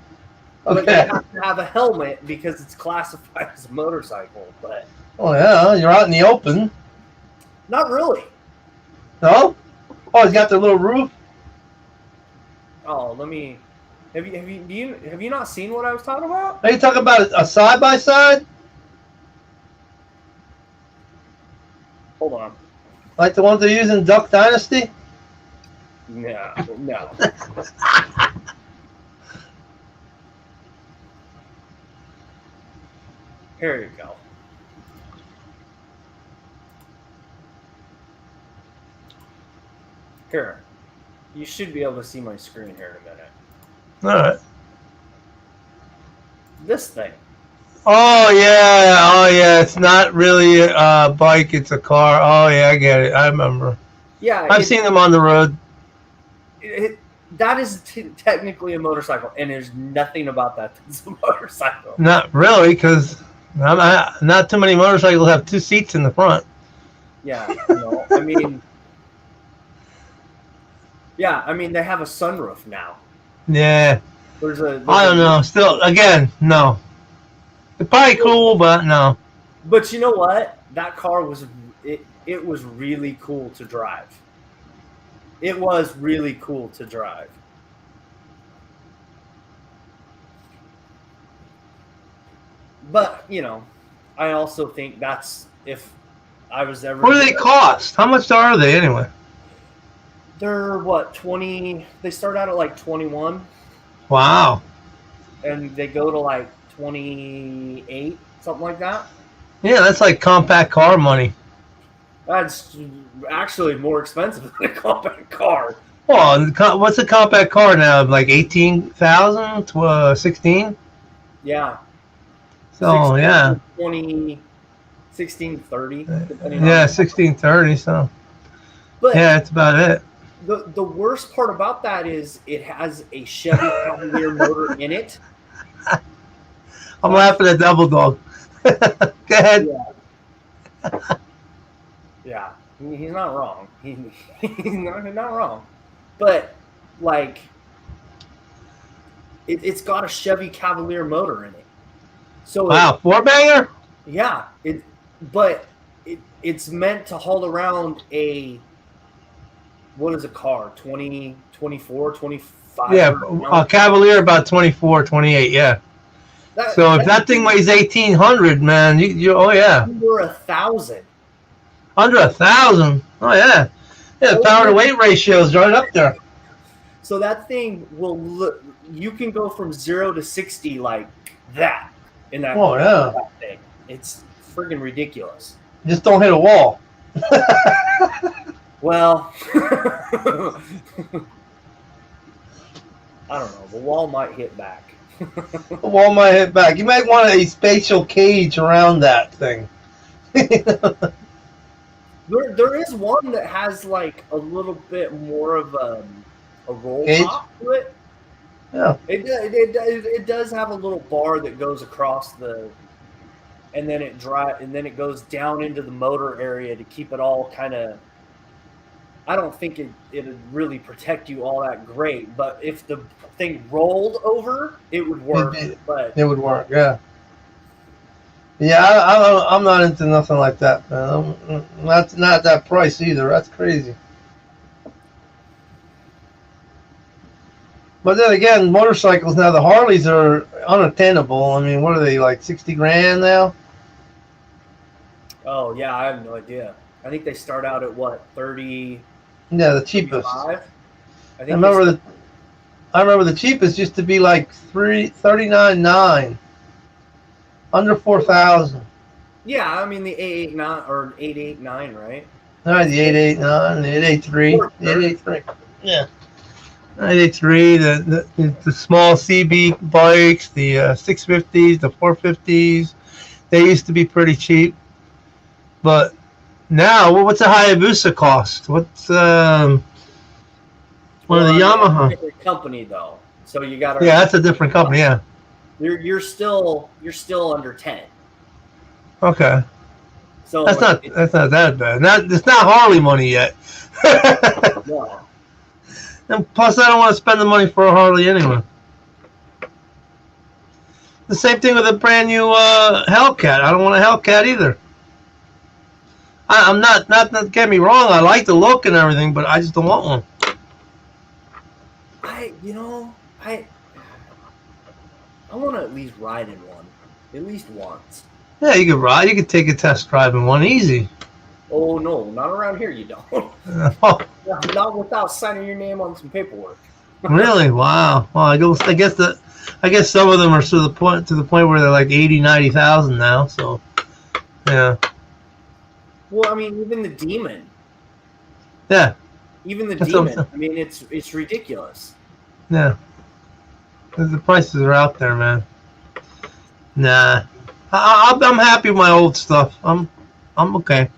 But you have to have a helmet because it's classified as a motorcycle. But Oh yeah, you're out in the open. not really. No? Oh, he's got the little roof. Oh, let me. Have you not seen what I was talking about? Are you talking about a side by side? Hold on. Like the ones they use in Duck Dynasty? No. Here you go. Here. You should be able to see my screen here in a minute. All right. This thing. Oh yeah. It's not really a bike; it's a car. Oh yeah, I get it. I remember. Yeah, I've seen them on the road. That is technically a motorcycle, and there's nothing about that that's a motorcycle. Not really, because not too many motorcycles have 2 seats in the front. Yeah, no, I mean, they have a sunroof now. Yeah. I don't know. Still, again, no. It's probably cool, but no. But you know what? That car was it was really cool to drive. It was really cool to drive. But, I also think that's if I was ever... What do they cost? How much are they anyway? They're, 20... They start out at like 21. Wow. And they go to like 28, something like that. Yeah, that's like compact car money. That's actually more expensive than a compact car. Well, what's a compact car now? Like 18,000 to 16? Yeah. So, 1630. Yeah, 1630. So, but yeah, that's about it. The worst part about that is it has a Chevy Cavalier motor in it. I'm laughing at Double Dog. Go ahead. Yeah, he's not wrong. He's not wrong. But, like, it's got a Chevy Cavalier motor in it. So wow, 4-banger? Yeah, it's meant to haul around what is a car? 20, 24, 25? Yeah, a Cavalier about 24, 28, yeah. So if that thing weighs 1,800, man, you oh yeah. Under 1,000. Under 1,000? Oh yeah. Yeah, the power to weight ratio is right up there. So that thing you can go from 0 to 60 like that in that. Oh yeah. That thing. It's friggin' ridiculous. Just don't hit a wall. Well, I don't know. The wall might hit back. The wall might hit back. You might want a spatial cage around that thing. There is one that has like a little bit more of a roll Cage? top to it. Yeah. It does have a little bar that goes across and then it goes down into the motor area to keep it all kind of. I don't think it'd really protect you all that great, but if the thing rolled over, it would work. But it would work, yeah. Yeah, I'm not into nothing like that, man. Not that price either. That's crazy. But then again, motorcycles now, the Harleys are unattainable. I mean, what are they, like 60 grand now? oh yeah, I have no idea. I think they start out at what 30. Yeah, the cheapest. 35? I I remember the cheapest used to be like $39,900, under $4,000. Yeah, I mean the 889 or 889, right? All right, the 889, the 883, the 883. Yeah, 883. The small CB bikes, the 650s, the 450s. They used to be pretty cheap, but now, what's a Hayabusa cost? What's one of the Yamaha? Different company though, so you got to. Yeah, that's a different company. Yeah. You're still under 10. Okay. So That's not that bad. It's not Harley money yet. No. And plus, I don't want to spend the money for a Harley anyway. The same thing with a brand new Hellcat. I don't want a Hellcat either. I'm not get me wrong. I like the look and everything, but I just don't want one. I want to at least ride in one, at least once. Yeah, you could ride. You could take a test drive in one easy. Oh no, not around here. You don't. Oh, Not without signing your name on some paperwork. really? Wow. Well, I guess some of them are to the point where they're like 80, 90,000 now. So, yeah. Well, I mean, even the Demon. Yeah. Even the That's Demon. what I mean, it's ridiculous. Yeah. The prices are out there, man. Nah. I'm happy with my old stuff. I'm okay.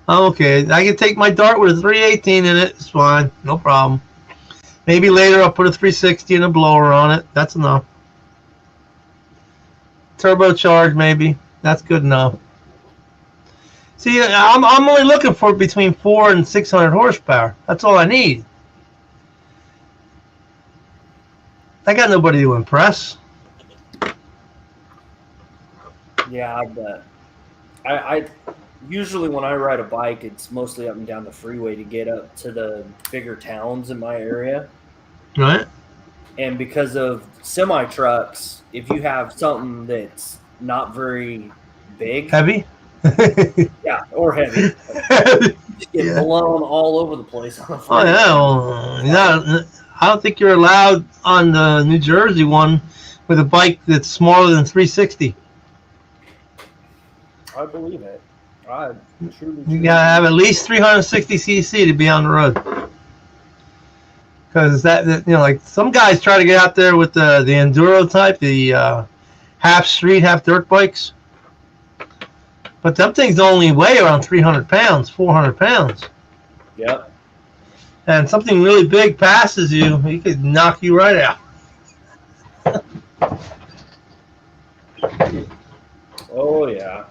I'm okay. I can take my Dart with a 318 in it. It's fine. No problem. Maybe later I'll put a 360 and a blower on it. That's enough. Turbocharged, maybe. That's good enough. See, I'm only looking for between 400 and 600 horsepower. That's all I need. I got nobody to impress. Yeah, I bet. I usually when I ride a bike, it's mostly up and down the freeway to get up to the bigger towns in my area. Right. And because of semi trucks, if you have something that's not very big, Heavy? yeah, or heavy, just get blown all over the place on the Oh, freeway. yeah. Well, I don't think you're allowed on the New Jersey one with a bike that's smaller than 360. I believe it. I truly. You gotta have at least 360 cc to be on the road. Because like some guys try to get out there with the enduro type, the half street, half dirt bikes. But them things only weigh around 300 pounds, 400 pounds. Yep. And something really big passes you, he could knock you right out. Oh yeah.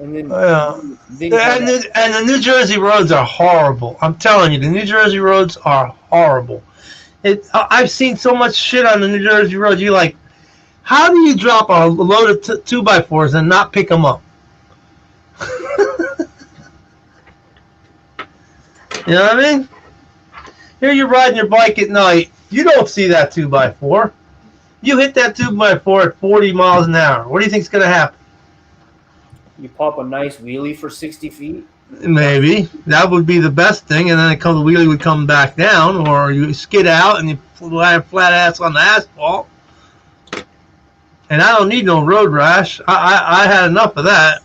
And then, And the New Jersey roads are horrible. I'm telling you, the New Jersey roads are horrible. I've seen so much shit on the New Jersey road. You're like, how do you drop a load of 2x4s and not pick them up? You know what I mean? Here you're riding your bike at night. You don't see that 2x4. You hit that 2x4 at 40 miles an hour. What do you think's going to happen? you pop a nice wheelie for 60 feet. Maybe. That would be the best thing, and then the wheelie would come back down, or you skid out and you flat ass on the asphalt. And I don't need no road rash. I had enough of that.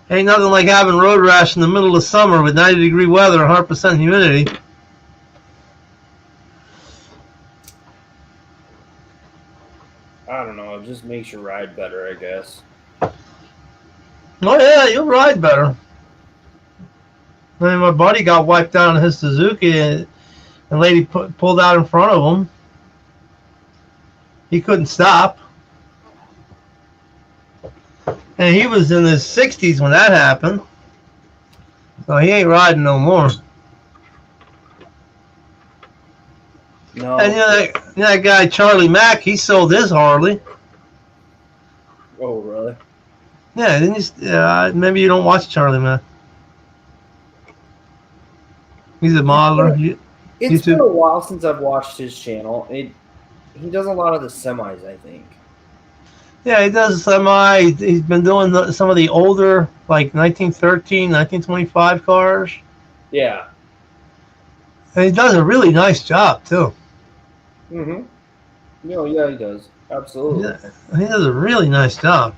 Ain't nothing like having road rash in the middle of summer with 90-degree weather and 100% humidity. I don't know. It just makes your ride better, I guess. Oh yeah, you'll ride better. I mean, my buddy got wiped out in his Suzuki, and the lady pulled out in front of him. He couldn't stop. And he was in his 60s when that happened. So he ain't riding no more. No. And that guy, Charlie Mack, he sold his Harley. Oh, really? Yeah, didn't you? Maybe you don't watch Charlie Mack. He's a modeler. It's been a while since I've watched his channel. He does a lot of the semis, I think. Yeah, he does semi. He's been doing some of the older, like 1913, 1925 cars. Yeah. And he does a really nice job, too. Mm-hmm. No, yeah, he does. Absolutely. Yeah, he does a really nice job.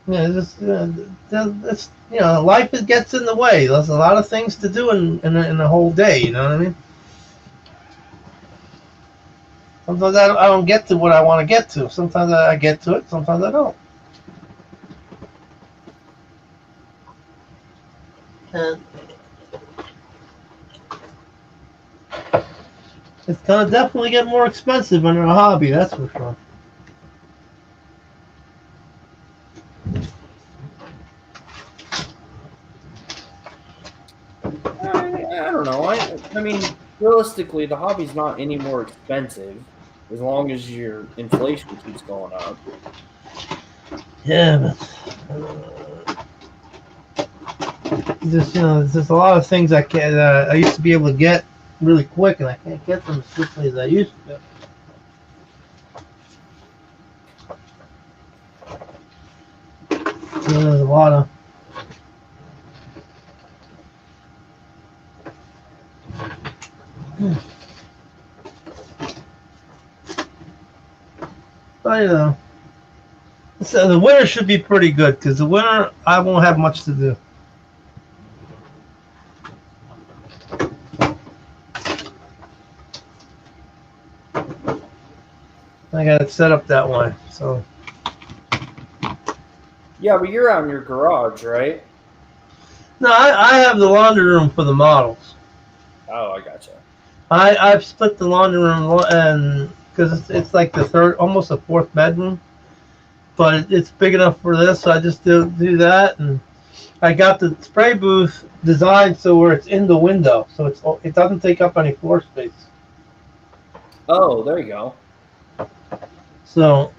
Yeah, it's life gets in the way. There's a lot of things to do in a whole day. You know what I mean? Sometimes I don't get to what I want to get to. Sometimes I get to it. Sometimes I don't. And it's gonna definitely get more expensive under a hobby. That's for sure. I don't know. I mean, realistically, the hobby's not any more expensive as long as your inflation keeps going up. Yeah, but there's just a lot of things I used to be able to get really quick, and I can't get them as quickly as I used to. So there's a lot of so the winter should be pretty good, because the winter I won't have much to do. I got it set up that way, so. Yeah, but you're out in your garage, right? No, I have the laundry room for the models. Oh, I gotcha. I've split the laundry room, and because it's like the third, almost a fourth bedroom, but it's big enough for this, so I just do that. And I got the spray booth designed so where it's in the window, so it doesn't take up any floor space. Oh, there you go. So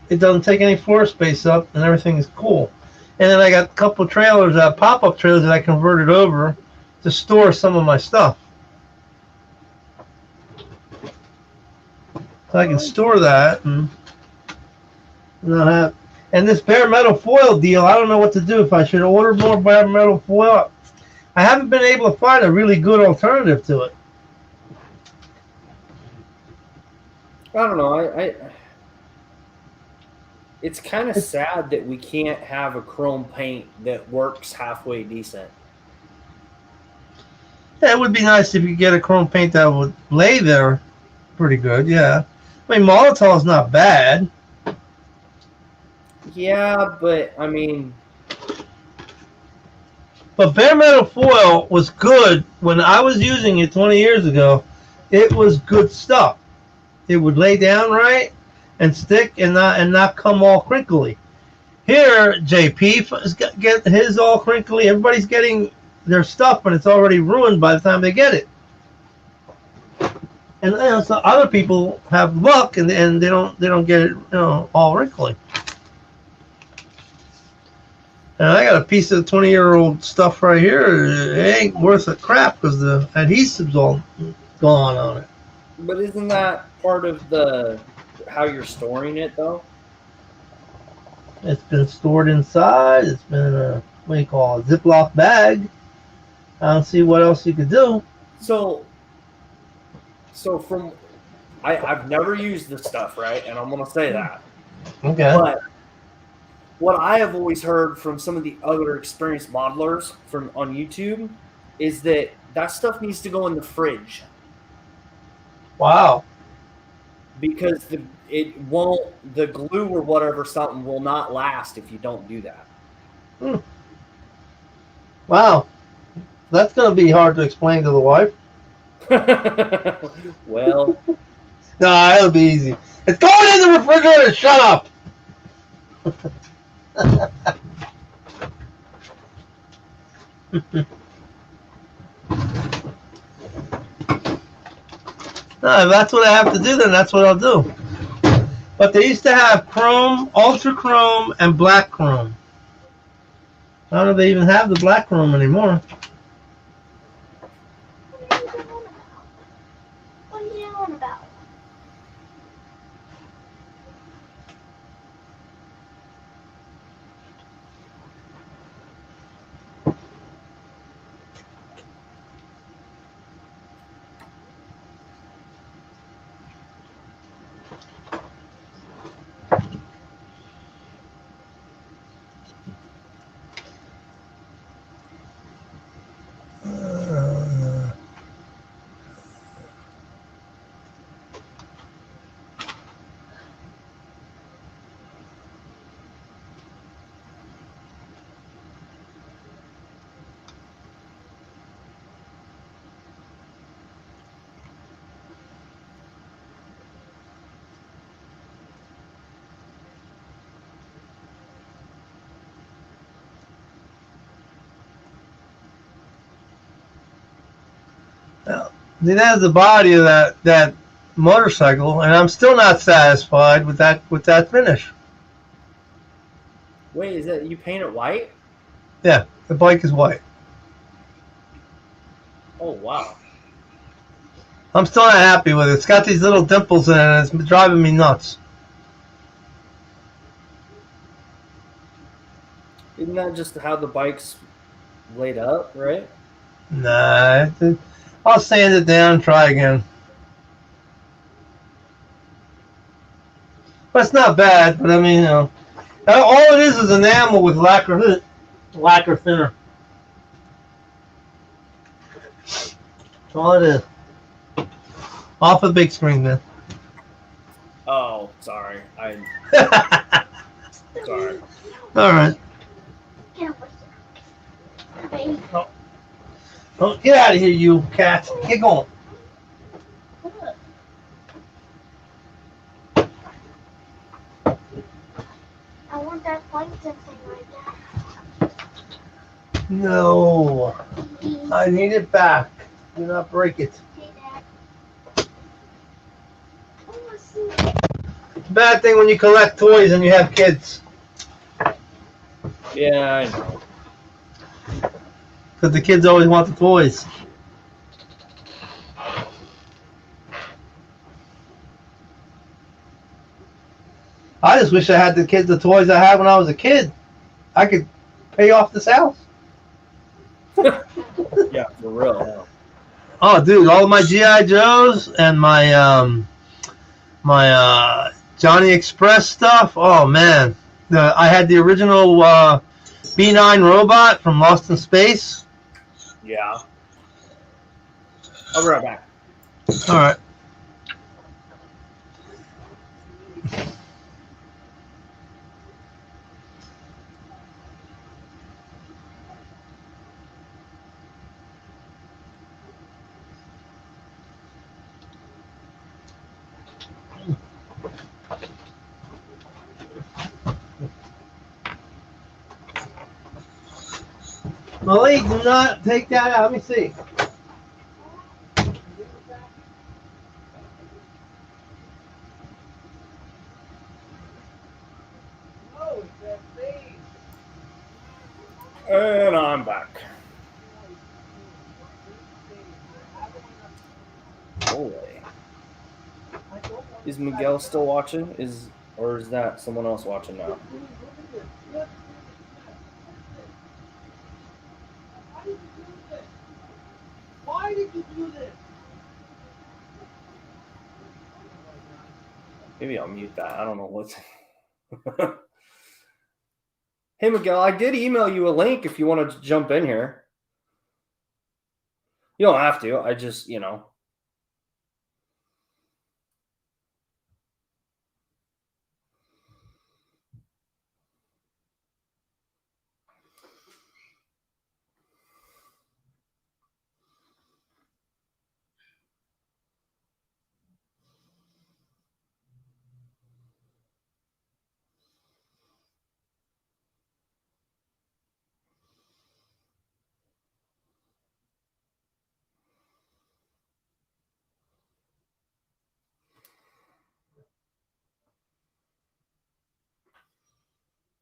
it doesn't take any floor space up, and everything is cool. And then I got a couple trailers, pop-up trailers that I converted over to store some of my stuff. So I can store that, and this bare metal foil deal, I don't know what to do. If I should order more bare metal foil, I haven't been able to find a really good alternative to it. I don't know. It's kind of sad that we can't have a chrome paint that works halfway decent. Yeah, it would be nice if you get a chrome paint that would lay there pretty good, yeah. I mean, Molotow's not bad. Yeah, but, I mean... But bare metal foil was good when I was using it 20 years ago. It was good stuff. It would lay down right and stick and not come all crinkly. Here, JP get his all crinkly. Everybody's getting their stuff, but it's already ruined by the time they get it. And so other people have luck, and they don't get it all wrinkly. And I got a piece of 20-year-old stuff right here. It ain't worth a crap because the adhesive's all gone on it. But isn't that part of how you're storing it, though? It's been stored inside. It's been in a Ziploc bag. I don't see what else you could do. So, So I've never used this stuff, right? And I'm gonna say that. Okay. But what I have always heard from some of the other experienced modelers from on YouTube is that stuff needs to go in the fridge Wow. because the glue or whatever something will not last if you don't do that. Hmm. Wow. That's going to be hard to explain to the wife. Well, Nah, it'll be easy. It's going in the refrigerator. Shut up. No, if that's what I have to do, then that's what I'll do. But they used to have chrome, ultra chrome, and black chrome. I don't know if they even have the black chrome anymore. What are you yelling about? See, that's the body of that motorcycle, and I'm still not satisfied with that finish. wait, is that you paint it white? Yeah, the bike is white. Oh wow. I'm still not happy with it. It's got these little dimples in it, and it's driving me nuts. Isn't that just how the bike's laid up, right? Nah, I'll sand it down and try again. But it's not bad. But I mean, all it is enamel with lacquer thinner. That's all it is. Off the big screen, man. Oh, sorry. Sorry. All right. Baby. Oh, get out of here, you cat. Get going. I want that plankton thing right there. No, I need it back. Do not break it. Hey, Dad. I want to see it. Bad thing when you collect toys and you have kids, Yeah, I know. because the kids always want the toys. I just wish I had the toys I had when I was a kid. I could pay off this house. Yeah, for real. Oh, dude, all of my GI Joes and my Johnny Express stuff. Oh man, I had the original B9 robot from Lost in Space. Yeah. I'll be right back. All right. Malik, do not take that out. Let me see. And I'm back. Holy. Is Miguel still watching? Or is that someone else watching now? Why did you do this? Maybe I'll mute that. I don't know what's. Hey, Miguel, I did email you a link if you want to jump in here. You don't have to. I just,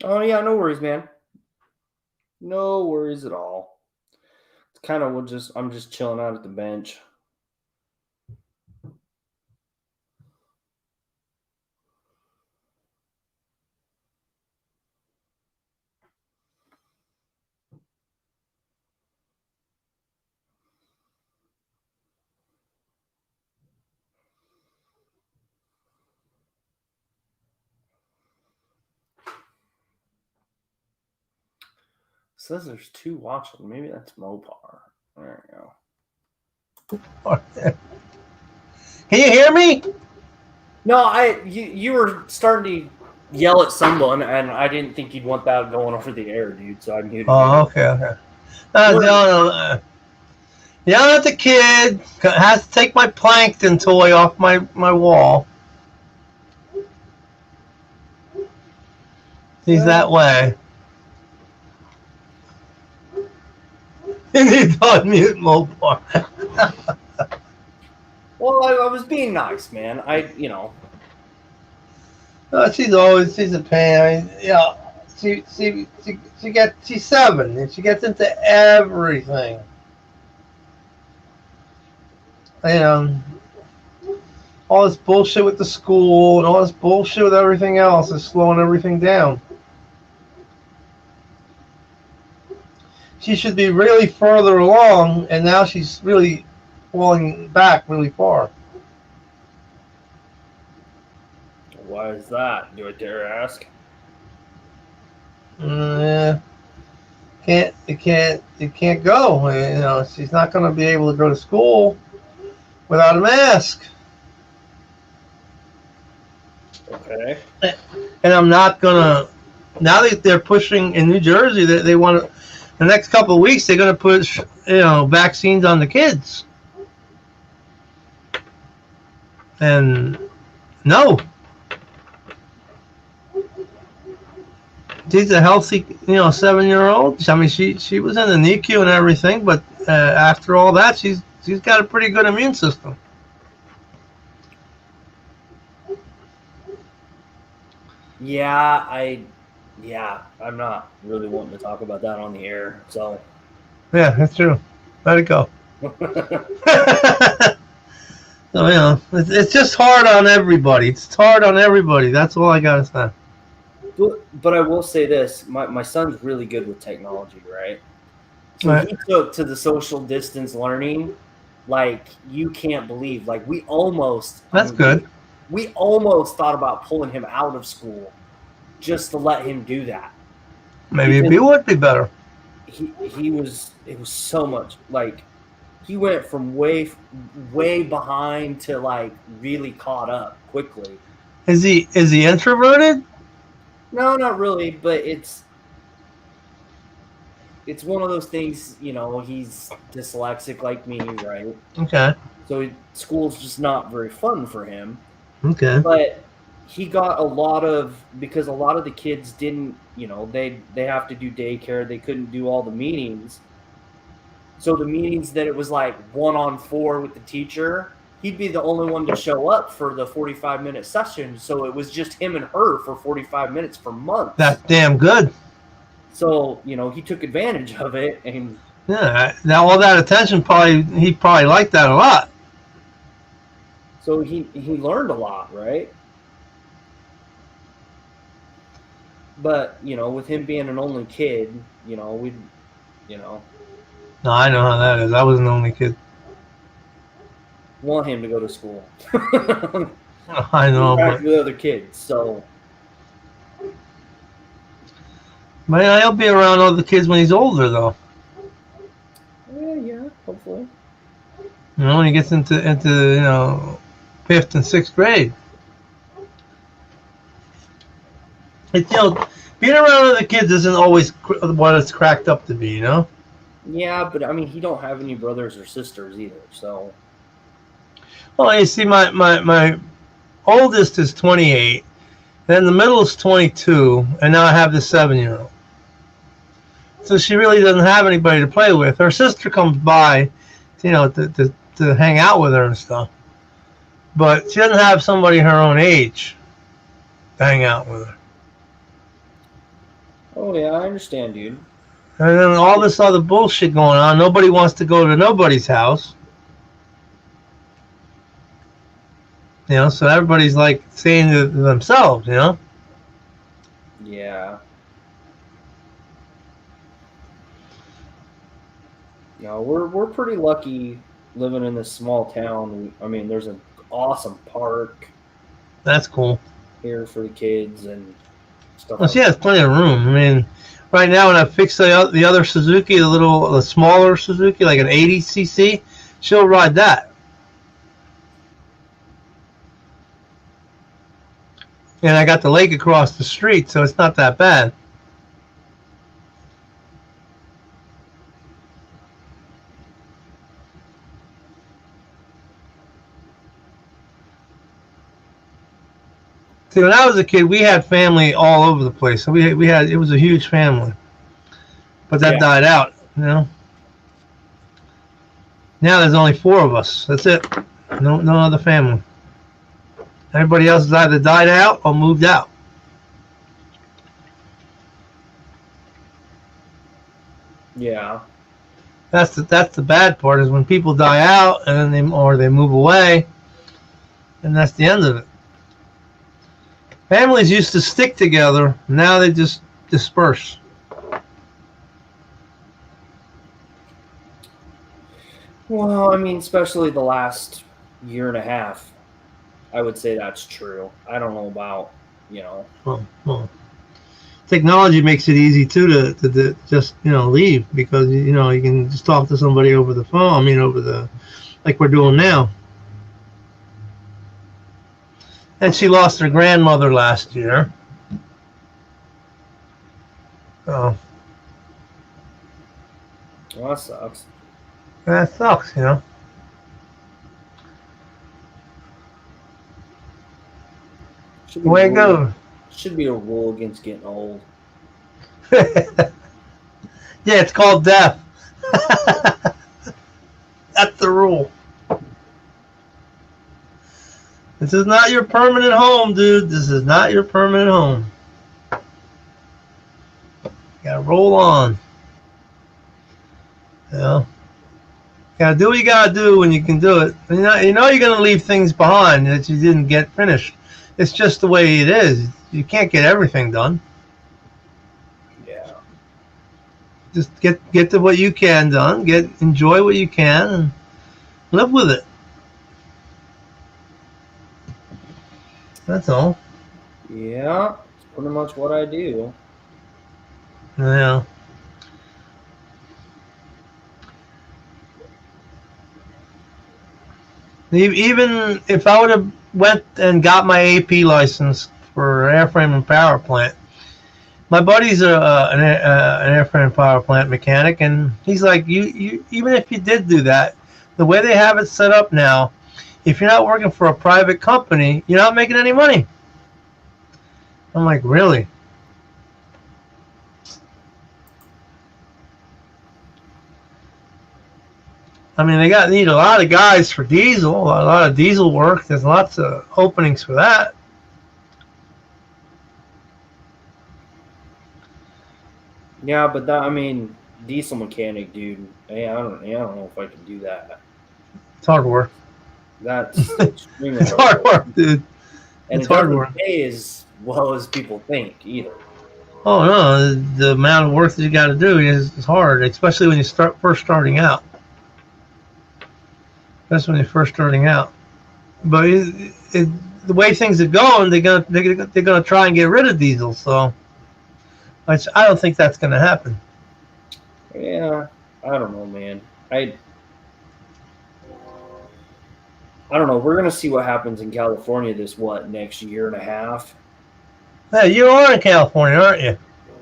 Oh, yeah, no worries, man. No worries at all. It's kind of, I'm just chilling out at the bench. Says there's 2 watching. Maybe that's Mopar. There you go. Can you hear me? No, you were starting to yell at someone, and I didn't think you'd want that going over the air, dude. So I muted you. Oh, okay. No. Yelling at the kid. Has to take my plankton toy off my wall. He's that way. You need to unmute Mopar. Well, I was being nice, man. She's a pain. I mean, she's 7 and she gets into everything. All this bullshit with the school and all this bullshit with everything else is slowing everything down. She should be really further along, and now she's really falling back really far. Why is that? Do I dare ask? Yeah. It can't go. She's not going to be able to go to school without a mask. Okay. And I'm not going to, now that they're pushing in New Jersey, they want to, the next couple of weeks, they're going to push, vaccines on the kids. And no. She's a healthy, 7-year-old. I mean, she was in the NICU and everything, but after all that, she's got a pretty good immune system. Yeah, I'm not really wanting to talk about that on the air, so. Yeah, that's true. Let it go. So, it's just hard on everybody. It's hard on everybody. That's all I got to say. But I will say this. My son's really good with technology, right? So Right. he took to the social distance learning like you can't believe. Like we almost. That's good. We almost thought about pulling him out of school just to let him do that. Maybe it would be better. It was so much like he went from way behind to like really caught up quickly. Is he introverted? No, not really, but it's one of those things, he's dyslexic like me, right? Okay. So school's just not very fun for him. Okay. But he got because a lot of the kids didn't, they have to do daycare. They couldn't do all the meetings. So the meetings that it was like 1-on-4 with the teacher, he'd be the only one to show up for the 45-minute session. So it was just him and her for 45 minutes for months. That's damn good. So, he took advantage of it. And yeah, now all that attention he probably liked that a lot. So he learned a lot, right? But, with him being an only kid, we. No, I know how that is. I was an only kid. Want him to go to school. I know, interact but with other kids. So man, he'll be around other kids when he's older, though. yeah, hopefully. You know, when he gets into 5th and 6th grade. It's, being around other kids isn't always what it's cracked up to be, you know? Yeah, but I mean, he don't have any brothers or sisters either. So Well, you see, my oldest is 28, then the middle is 22, and now I have the 7-year-old. So she really doesn't have anybody to play with. Her sister comes by, to hang out with her and stuff. But she doesn't have somebody her own age to hang out with her. oh yeah, I understand, dude. And then all this other bullshit going on. Nobody wants to go to nobody's house. So everybody's like saying to themselves, Yeah. We're pretty lucky living in this small town. I mean, there's an awesome park That's cool. here for the kids and stuff. Well, she has plenty of room. I mean, right now when I fix the other Suzuki, the smaller Suzuki, like an 80cc, she'll ride that. And I got the lake across the street, so it's not that bad. See, when I was a kid, we had family all over the place. So we had, it was a huge family. But that died out, Now there's only 4 of us. That's it. No other family. Everybody else has either died out or moved out. Yeah. That's the bad part, is when people die out and then they move away, and that's the end of it. Families used to stick together. Now they just disperse. Well, I mean, especially the last year and a half, I would say that's true. I don't know about, Well, technology makes it easy too to just leave, because you can just talk to somebody over the phone. I mean, like we're doing now. And she lost her grandmother last year. So well, that sucks. that sucks, Should The way it goes. Should be a rule against getting old. Yeah, it's called death. That's the rule. This is not your permanent home, dude. This is not your permanent home. You gotta roll on. Gotta do what you gotta do when you can do it. And you're gonna leave things behind that you didn't get finished. It's just the way it is. You can't get everything done. Yeah. Just get to what you can done. Enjoy what you can and live with it. That's all. Yeah, it's pretty much what I do. Yeah. Even if I would have went and got my AP license for an airframe and power plant, my buddy's an airframe and power plant mechanic, and he's like, you even if you did do that, the way they have it set up now, if you're not working for a private company, you're not making any money. I'm like, really? I mean, they need a lot of guys for diesel, a lot of diesel work. There's lots of openings for that. Yeah, but diesel mechanic, dude. Hey, I don't know if I can do that. It's hard work. That's extremely It's hard work, dude. And It's it hard doesn't work. pay as well as people think either. Oh no, the amount of work that you got to do is hard, especially when you first starting out. That's when you're first starting out. But the way things are going, they're gonna try and get rid of diesel. So, which I don't think that's gonna happen. Yeah, I don't know, man. I don't know. We're gonna see what happens in California next year and a half. Yeah, you are in California, aren't you?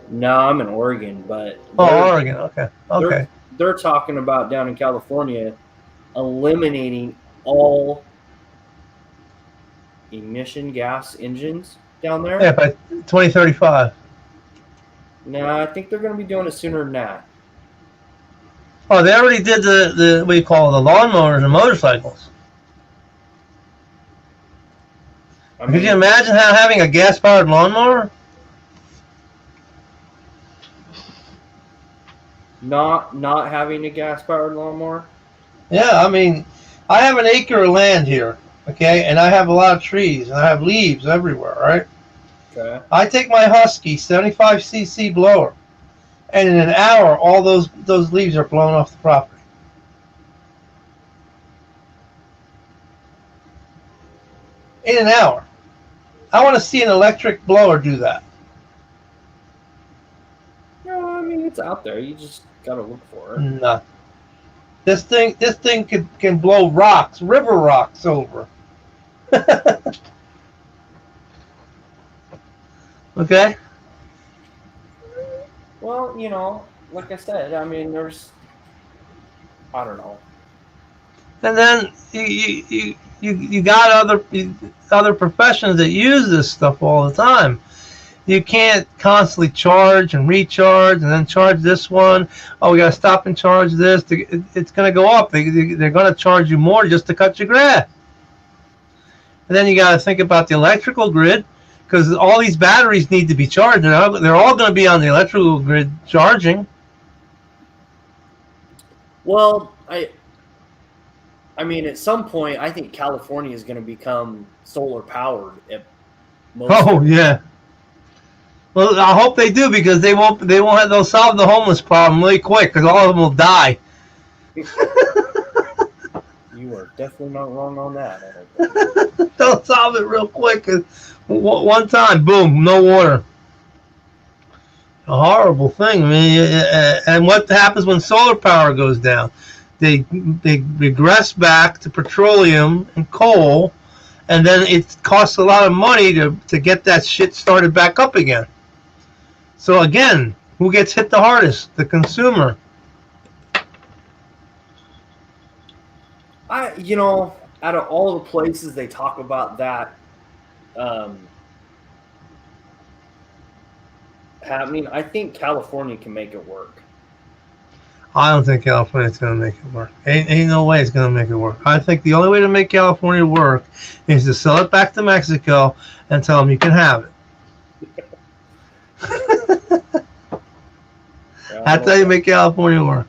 No, I'm in Oregon, but Oh, Oregon. Okay. they're talking about down in California eliminating all emission gas engines down there. Yeah, by 2035. No, I think they're going to be doing it sooner than that. Oh, they already did the what do you call it, the lawnmowers and motorcycles. Could you imagine having a gas-powered lawnmower? Not having a gas-powered lawnmower? Yeah, I mean, I have an acre of land here, okay, and I have a lot of trees, and I have leaves everywhere, right? Okay. I take my Husky 75cc blower, and in an hour, all those leaves are blown off the property. In an hour. I want to see an electric blower do that. No, I mean, it's out there. You just got to look for it. No. This thing can blow rocks, river rocks over. Okay? Well, you know, like I said, I mean, I don't know. And then you got other professions that use this stuff all the time. You can't constantly charge and recharge and then charge this one. Oh, we got to stop and charge this. It's going to go up. They're going to charge you more just to cut your grass. And then you got to think about the electrical grid, because all these batteries need to be charged. They're all going to be on the electrical grid charging. Well, I mean, at some point, I think California is going to become solar powered. Yeah. Well, I hope they do, because they'll solve the homeless problem really quick, because all of them will die. You are definitely not wrong on that. I don't think. They'll solve it real quick. One time, boom, no water. A horrible thing. I mean, and what happens when solar power goes down? They regress back to petroleum and coal, and then it costs a lot of money to get that shit started back up again. So again, who gets hit the hardest? The consumer. Out of all the places they talk about that happening, I think California can make it work. I don't think California's going to make it work. Ain't no way it's going to make it work. I think the only way to make California work is to sell it back to Mexico and tell them you can have it. That's how you make California work.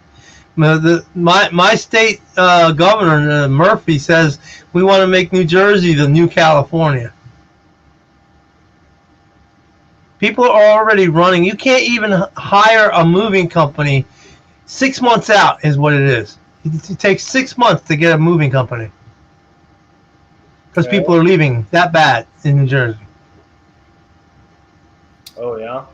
My state governor, Murphy, says we want to make New Jersey the new California. People are already running. You can't even hire a moving company. 6 months out is what it is. It takes 6 months to get a moving company, because people are leaving that bad in New Jersey. Oh, yeah?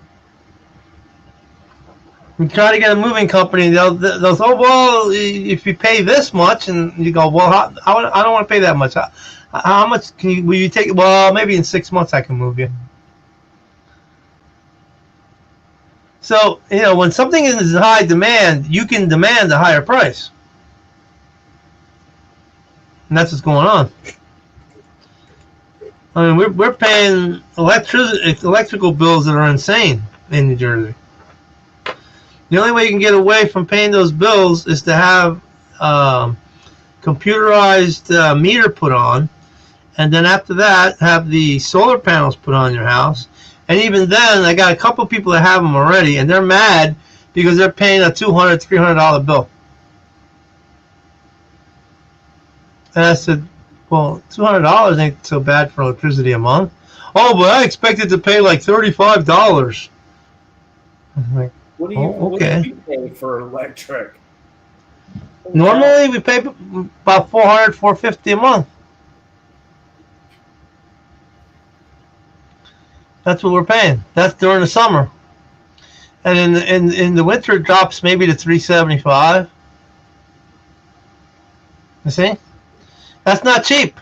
You try to get a moving company, they'll say, oh, well, if you pay this much, and you go, well, I don't want to pay that much. How much will you take? Well, maybe in 6 months I can move you. So, when something is in high demand, you can demand a higher price. And that's what's going on. I mean, we're paying electrical bills that are insane in New Jersey. The only way you can get away from paying those bills is to have computerized meter put on, and then after that, have the solar panels put on your house. And even then, I got a couple people that have them already, and they're mad because they're paying a $200, $300 bill. And I said, well, $200 ain't so bad for electricity a month. Oh, but I expected to pay like $35. I'm like, what do you pay for electric? Normally, we pay about $400, $450 a month. That's what we're paying. That's during the summer. And in the winter, it drops maybe to $375. You see, that's not cheap.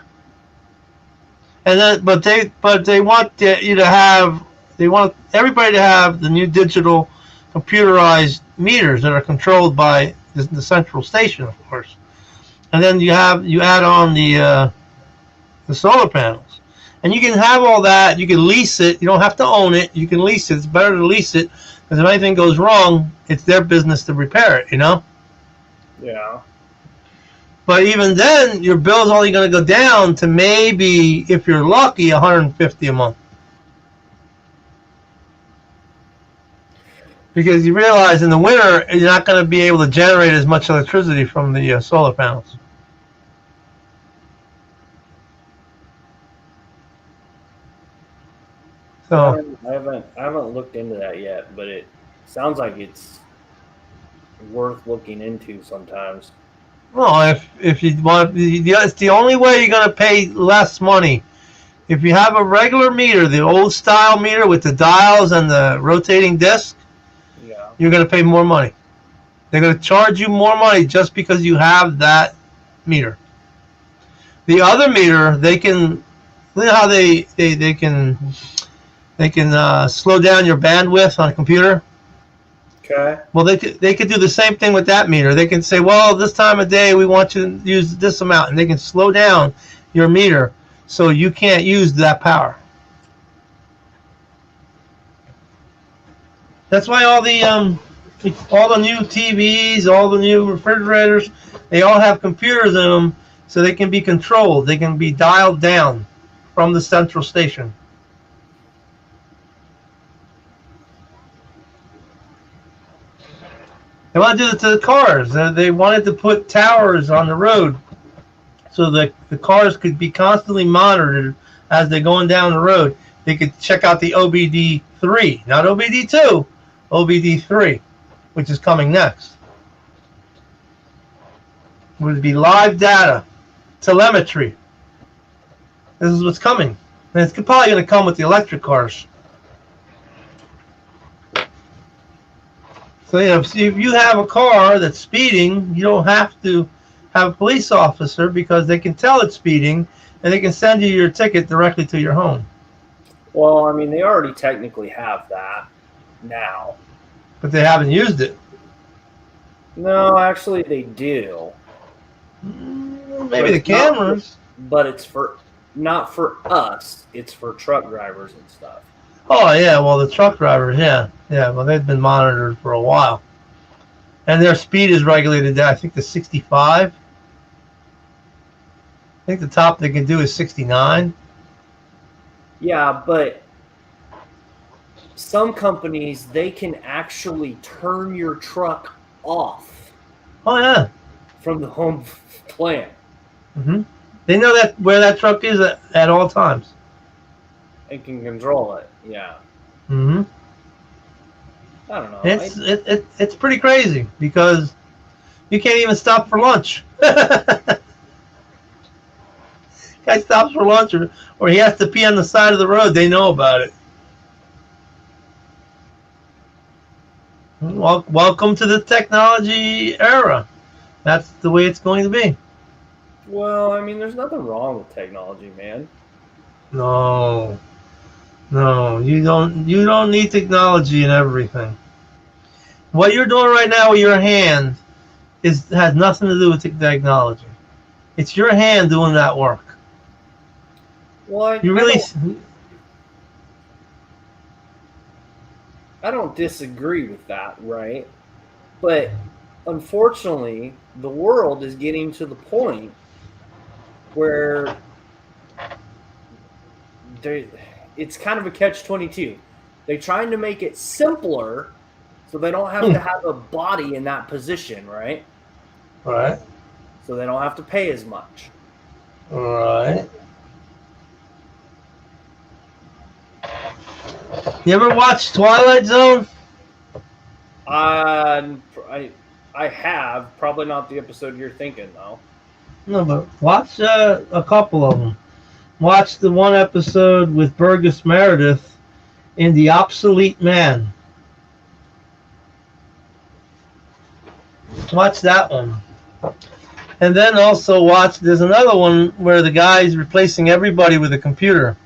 And then, but they want you to have, they want everybody to have the new digital computerized meters that are controlled by the central station, of course. And then you add on the solar panels, and you can have all that. You can lease it. You don't have to own it. You can lease it. It's better to lease it because if anything goes wrong, it's their business to repair it. You know. Yeah. But even then, your bill's only going to go down to maybe, if you're lucky, $150 a month. Because you realize in the winter, you're not going to be able to generate as much electricity from the solar panels. So I haven't looked into that yet, but it sounds like it's worth looking into sometimes. well, if you want, it's the only way you're going to pay less money. If you have a regular meter, the old style meter with the dials and the rotating disc, Yeah. you're going to pay more money. They're going to charge you more money just because you have that meter. The other meter, they can, you know how they can slow down your bandwidth on a computer. Okay. Well, they could do the same thing with that meter. They can say, well, this time of day we want you to use this amount, and they can slow down your meter so you can't use that power. That's why all the new TVs, all the new refrigerators, they all have computers in them, so they can be controlled. They can be dialed down from the central station. They want to do it to the cars. They wanted to put towers on the road so that the cars could be constantly monitored as they're going down the road. They could check out the OBD3, not OBD2, OBD3, which is coming next. It would be live data, telemetry. This is what's coming. And it's probably going to come with the electric cars. So, if you have a car that's speeding, you don't have to have a police officer because they can tell it's speeding and they can send you your ticket directly to your home. Well, I mean, they already technically have that now. But they haven't used it. No, actually, they do. Maybe the cameras. But it's not for us. It's for truck drivers and stuff. Oh, yeah, well, the truck drivers, yeah. Yeah, well, they've been monitored for a while. And their speed is regulated down, I think, to 65. I think the top they can do is 69. Yeah, but some companies, they can actually turn your truck off Oh, yeah. from the home plan. Mm-hmm. They know that where that truck is at all times. And can control it, yeah. Mm-hmm. I don't know. It's pretty crazy because you can't even stop for lunch. Guy stops for lunch or he has to pee on the side of the road. They know about it. Welcome to the technology era. That's the way it's going to be. Well, I mean, there's nothing wrong with technology, man. No, you don't need technology in everything. What you're doing right now with your hand has nothing to do with technology. It's your hand doing that work. Well, I don't disagree with that, right? But unfortunately, the world is getting to the point where it's kind of a catch-22. They're trying to make it simpler so they don't have to have a body in that position, right? Right. So they don't have to pay as much. Right. You ever watch Twilight Zone? I have. Probably not the episode you're thinking, though. No, but watch a couple of them. Watch the one episode with Burgess Meredith in The Obsolete Man. Watch that one. And then also watch, there's another one where the guy's replacing everybody with a computer.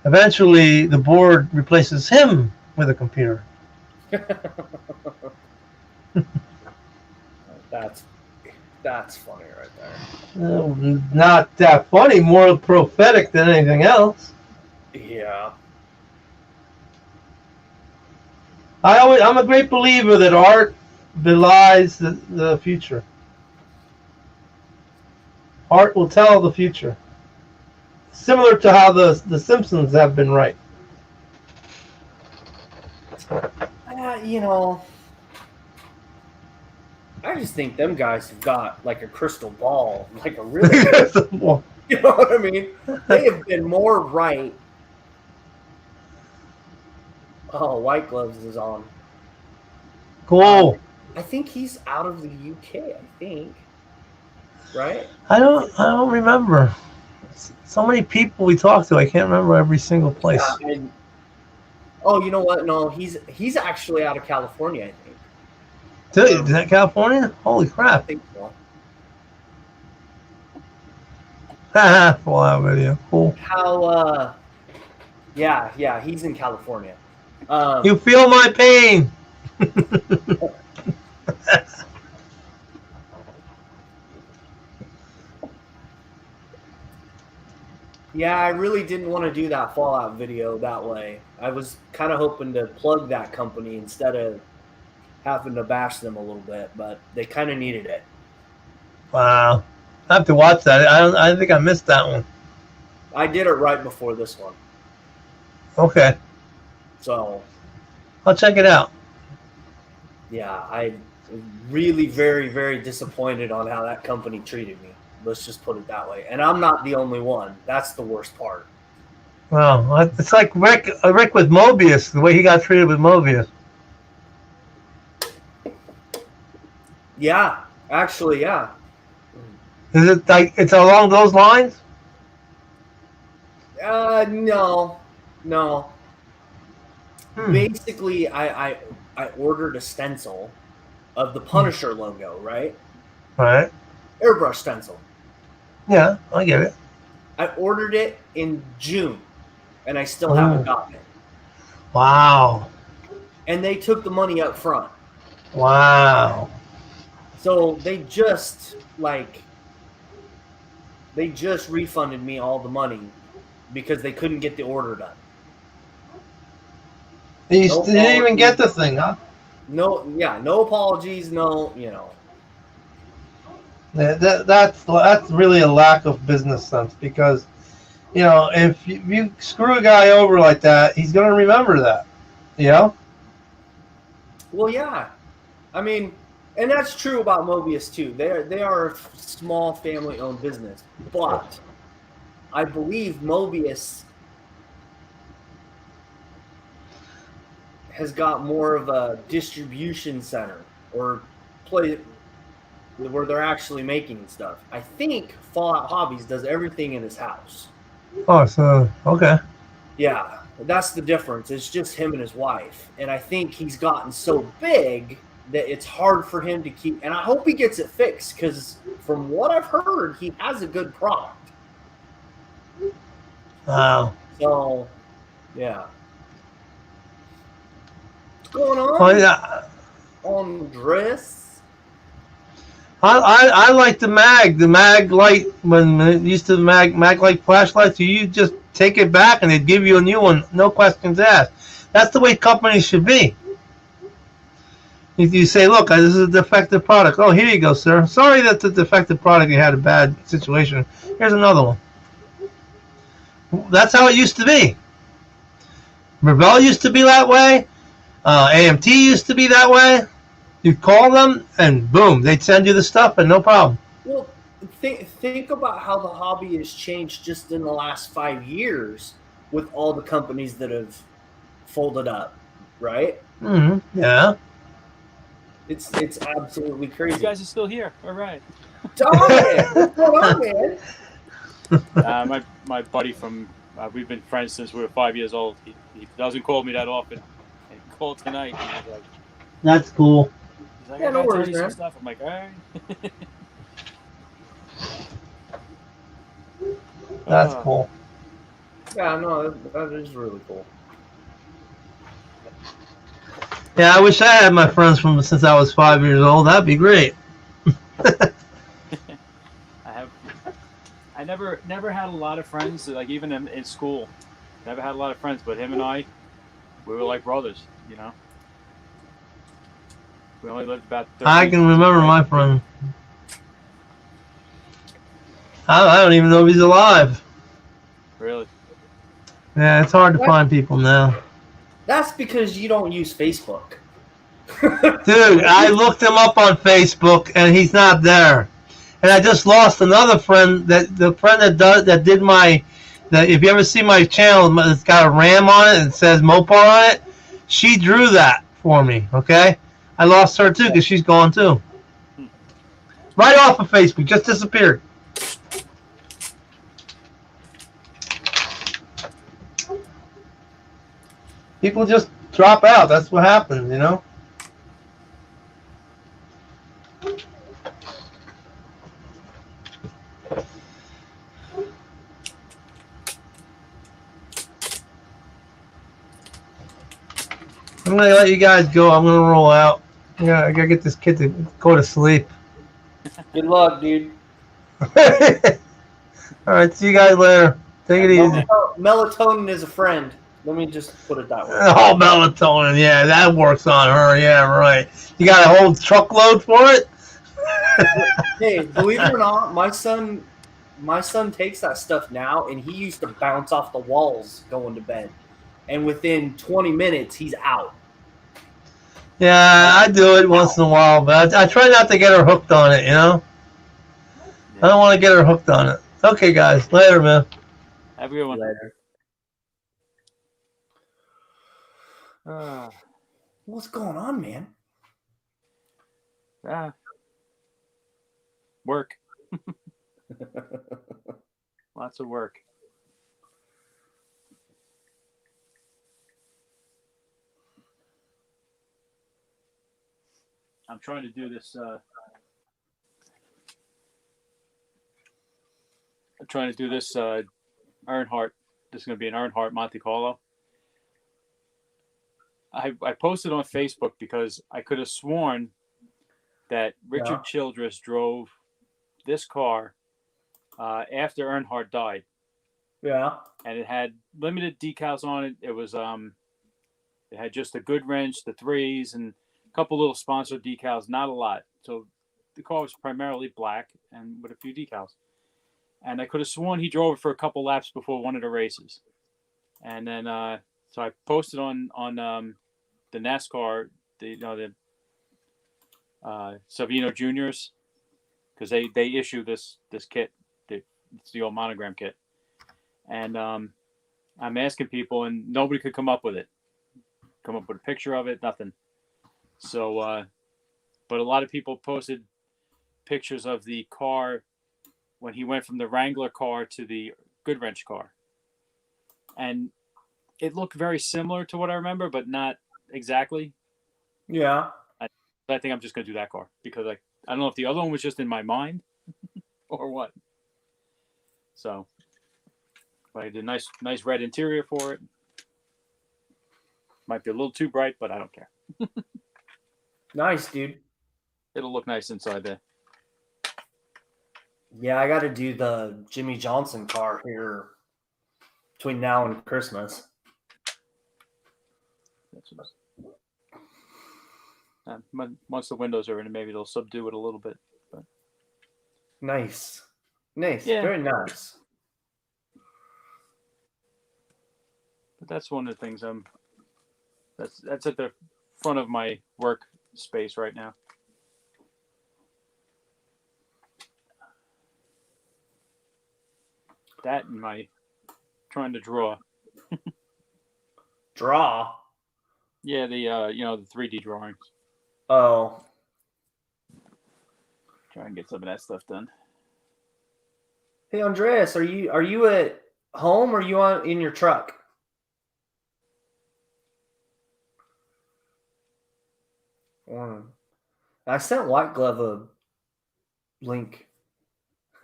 Eventually, the board replaces him with a computer. That's funny right there. Not that funny, more prophetic than anything else. Yeah. I'm a great believer that art belies the future. Art will tell the future. Similar to how the Simpsons have been right. You know, I just think them guys have got like a crystal ball, like a really, you know what I mean? They have been more right. Oh, White Gloves is on. Cool. I think he's out of the UK, I think. Right? I don't remember. So many people we talked to, I can't remember every single place. Yeah, oh, you know what? No, he's actually out of California, I think. Is that California? Holy I crap. think so. Haha, wow, video. Cool. How yeah, he's in California. You feel my pain. Yeah, I really didn't want to do that Fallout video that way. I was kind of hoping to plug that company instead of having to bash them a little bit, but they kind of needed it. Wow. I have to watch that. I think I missed that one. I did it right before this one. Okay. So, I'll check it out. yeah, I really very, very disappointed on how that company treated me. Let's just put it that way. And I'm not the only one. That's the worst part. Wow. It's like Rick with Mobius, the way he got treated with Mobius. Yeah, actually, yeah. Is it like it's along those lines? No. Hmm. Basically, I ordered a stencil of the Punisher logo, right? Right. Airbrush stencil. Yeah, I get it. I ordered it in June, and I still haven't gotten it. Wow. And they took the money up front. Wow. So they just refunded me all the money because they couldn't get the order done. You didn't even get the thing, huh? No apologies, no, you know. That's really a lack of business sense because, you know, if you screw a guy over like that, he's going to remember that, you know? Well, yeah. I mean, and that's true about Mobius, too. They are a small family-owned business. But I believe Mobius has got more of a distribution center or play where they're actually making stuff. I think Fallout Hobbies does everything in his house. Oh, so, okay. Yeah, that's the difference. It's just him and his wife. And I think he's gotten so big that it's hard for him to keep. And I hope he gets it fixed because from what I've heard, he has a good product. Wow. So, yeah. What's going on? Oh, yeah. On dress? I like the mag light when it used to mag light flashlights. You just take it back and they'd give you a new one, no questions asked. That's the way companies should be. If you say, look, this is a defective product. Oh, here you go, sir. Sorry that the defective product, you had a bad situation. Here's another one. That's how it used to be. Revell used to be that way. AMT used to be that way. You call them, and boom, they'd send you the stuff, and no problem. Well, think about how the hobby has changed just in the last 5 years with all the companies that have folded up, right? Mm-hmm. Yeah. It's absolutely crazy. You guys are still here. All right. Darn it! What's going on, man? My buddy from We've been friends since we were 5 years old. He doesn't call me that often. And he called tonight. And That's cool. he's like, Yeah, I no gotta tell worries, you some man. stuff. I'm like, all right. That's cool. Yeah, no, that is really cool. Yeah, I wish I had my friends from since I was 5 years old. That'd be great. I never had a lot of friends, like even in school. Never had a lot of friends, but him and I, we were like brothers, you know. We only lived about I 13 can feet remember away. my friend. I don't even know if he's alive. Really? Yeah, it's hard to find people now. That's because you don't use Facebook. Dude, I looked him up on Facebook and he's not there. And I just lost another friend the friend that did my if you ever see my channel, it's got a ram on it and it says Mopar on it. She drew that for me, okay? I lost her too because she's gone too. Right off of Facebook, just disappeared. People just drop out. That's what happens, you know? I'm gonna let you guys go. I'm gonna roll out. I gotta get this kid to go to sleep. Good luck, dude. All right, see you guys later. Take it easy. Melatonin is a friend. Let me just put it that way. Oh, melatonin. Yeah, that works on her. Yeah, right. You got a whole truckload for it? Hey, believe it or not, my son takes that stuff now, and he used to bounce off the walls going to bed. And within 20 minutes, he's out. Yeah, I do it once in a while, but I try not to get her hooked on it, you know? I don't want to get her hooked on it. Okay, guys. Later, man. Have a good one. Later. Uh, What's going on, man? work. Lots of work. I'm trying to do this. I'm trying to do this Earnhardt. This is going to be an Earnhardt Monte Carlo. I posted on Facebook because I could have sworn that Richard Childress drove this car after Earnhardt died. Yeah. And it had limited decals on it. It was it had just a good wrench, the threes, and a couple little sponsored decals, not a lot. So the car was primarily black and with a few decals. And I could have sworn he drove it for a couple laps before one of the races. And then so I posted on the NASCAR, the Savino Juniors, because they issue this kit. It's the old monogram kit. And I'm asking people, and nobody could come up with it. Come up with a picture of it, nothing. So, but a lot of people posted pictures of the car when he went from the Wrangler car to the Goodwrench car. And it looked very similar to what I remember, but not exactly. Yeah. I think I'm just going to do that car because I don't know if the other one was just in my mind or what. So, but I did nice red interior for it. Might be a little too bright, but I don't care. Nice, dude. It'll look nice inside there. Yeah, I got to do the Jimmy Johnson car here between now and Christmas. Once the windows are in, maybe they'll subdue it a little bit. But. Nice. Yeah. Very nice. But that's one of the things that's at the front of my work space right now. That and my trying to draw. Draw? Yeah, the the 3D drawings. Oh. Try and get some of that stuff done. Hey Andreas, are you at home or you on in your truck? I sent White Glove a link.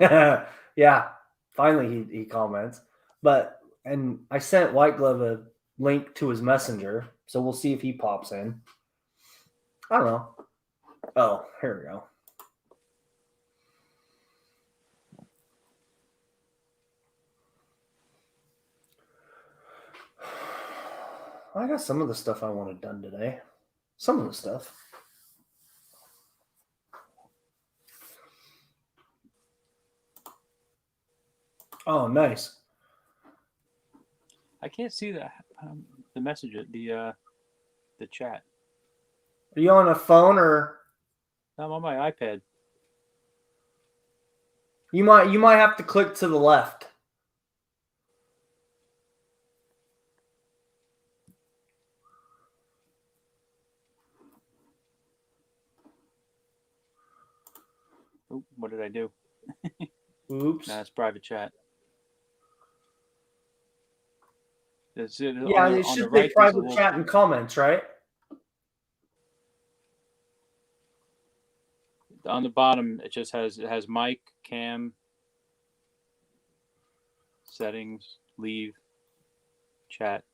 Yeah, finally he comments. And I sent White Glove a link to his messenger, so we'll see if he pops in. I don't know. Oh, here we go. I got some of the stuff I wanted done today. Some of the stuff. Oh, nice. I can't see the message, the chat. Are you on a phone or I'm on my iPad. you might have to click to the left. Ooh, what did I do? Oops. Nah, it's private chat. It's Yeah, on it the should right, say there's a private little, chat and comments, right? on the bottom. It just has mic, cam, settings, leave, chat.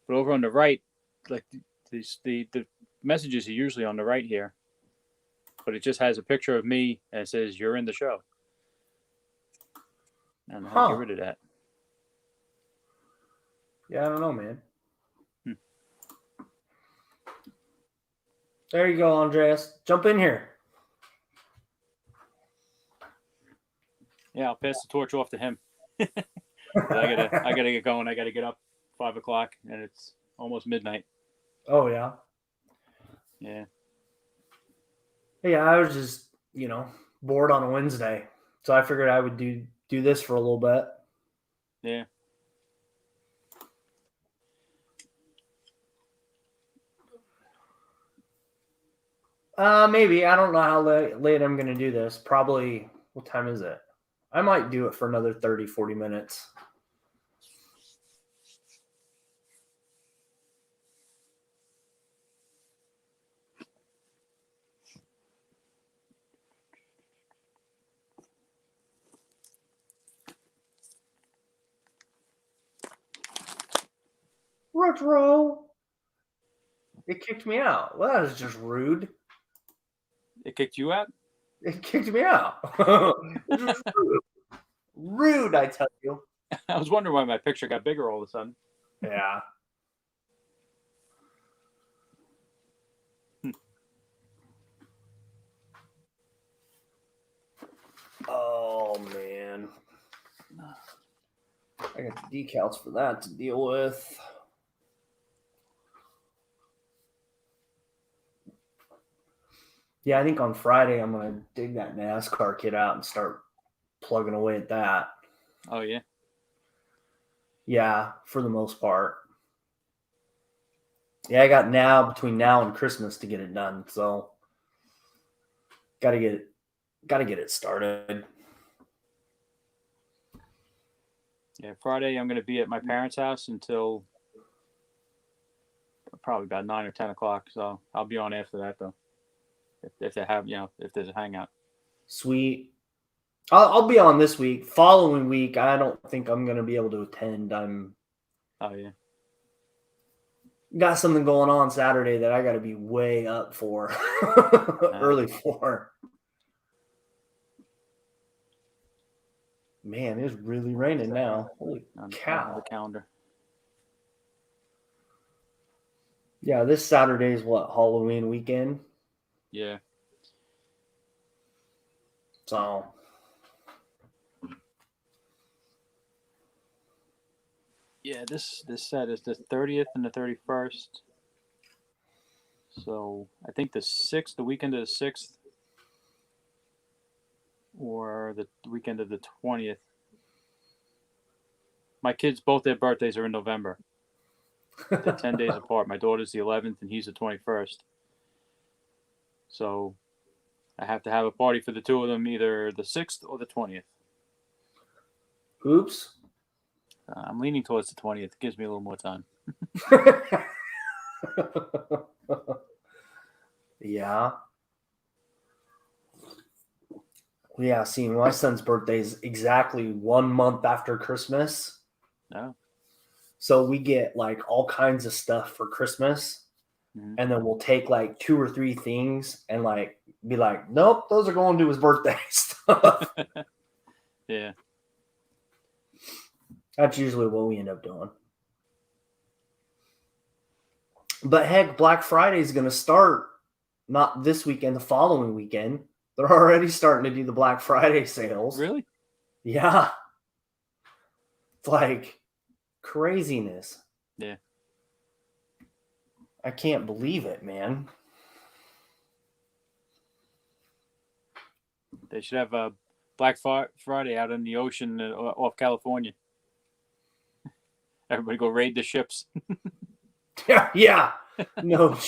But over on the right, like the messages are usually on the right here, but it just has a picture of me and it says you're in the show. I don't know how to get rid of that. Yeah, I don't know, man. There you go, Andreas. Jump in here. Yeah, I'll pass the torch off to him. I gotta get going. I gotta get up 5 o'clock, and it's almost midnight. Oh yeah. Yeah. Yeah, I was just, bored on a Wednesday. So I figured I would do this for a little bit. Yeah. Maybe. I don't know how late I'm going to do this. Probably, what time is it? I might do it for another 30, 40 minutes. Retro. It kicked me out. Well, that was just rude. It kicked you out? It kicked me out. Just rude. Rude, I tell you. I was wondering why my picture got bigger all of a sudden. Yeah. Oh, man. I got the decals for that to deal with. Yeah, I think on Friday I'm going to dig that NASCAR kit out and start plugging away at that. Oh, yeah? Yeah, for the most part. Yeah, I got between now and Christmas to get it done, so gotta get it started. Yeah, Friday I'm going to be at my parents' house until probably about 9 or 10 o'clock, so I'll be on after that, though. If they have, if there's a hangout. Sweet. I'll be on this week. Following week, I don't think I'm going to be able to attend. Oh, yeah. Got something going on Saturday that I got to be way up for, early for. Man, it's really raining now. Holy cow. The calendar. Yeah, this Saturday is what, Halloween weekend? Yeah. So. Yeah, this set is the 30th and the 31st. So I think the 6th, the weekend of the 6th, or the weekend of the 20th. My kids, both their birthdays are in November. They're 10 days apart. My daughter's the 11th and he's the 21st. So I have to have a party for the two of them, either the 6th or the 20th. Oops. I'm leaning towards the 20th. It gives me a little more time. Yeah. Yeah, see, my son's birthday is exactly 1 month after Christmas. No. So we get like all kinds of stuff for Christmas. Mhm. And then we'll take like 2 or 3 things and like be like, nope, those are going to his birthday stuff. Yeah. That's usually what we end up doing. But heck, Black Friday is going to start not this weekend, the following weekend. They're already starting to do the Black Friday sales. Really? Yeah. It's like craziness. Yeah. I can't believe it, man. They should have a Black Friday out in the ocean off California. Everybody go raid the ships. Yeah, yeah. No.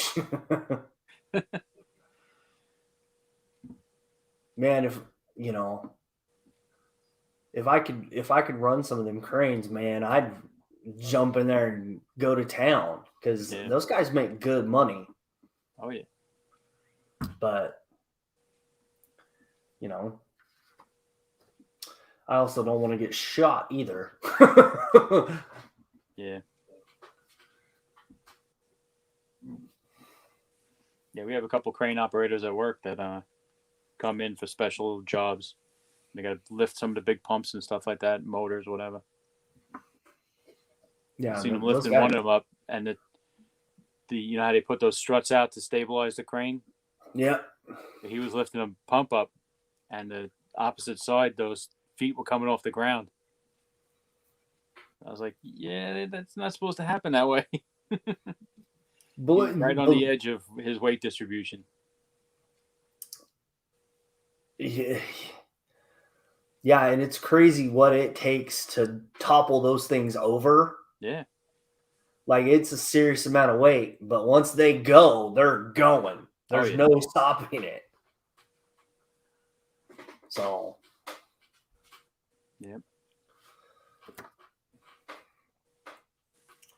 Man, if I could run some of them cranes, man, I'd jump in there and go to town because Yeah. those guys make good money. Oh yeah. But I also don't want to get shot either. Yeah. Yeah, we have a couple crane operators at work that come in for special jobs. They got to lift some of the big pumps and stuff like that, motors, whatever. Yeah, I've seen them those lifting guys- one of them up, and the you know how they put those struts out to stabilize the crane? Yeah. He was lifting a pump up, and the opposite side, those feet were coming off the ground. I was like, yeah, that's not supposed to happen that way. Right on the edge of his weight distribution. Yeah, and it's crazy what it takes to topple those things over. Yeah. Like, it's a serious amount of weight, but once they go, they're going. There's no stopping it. So, yep.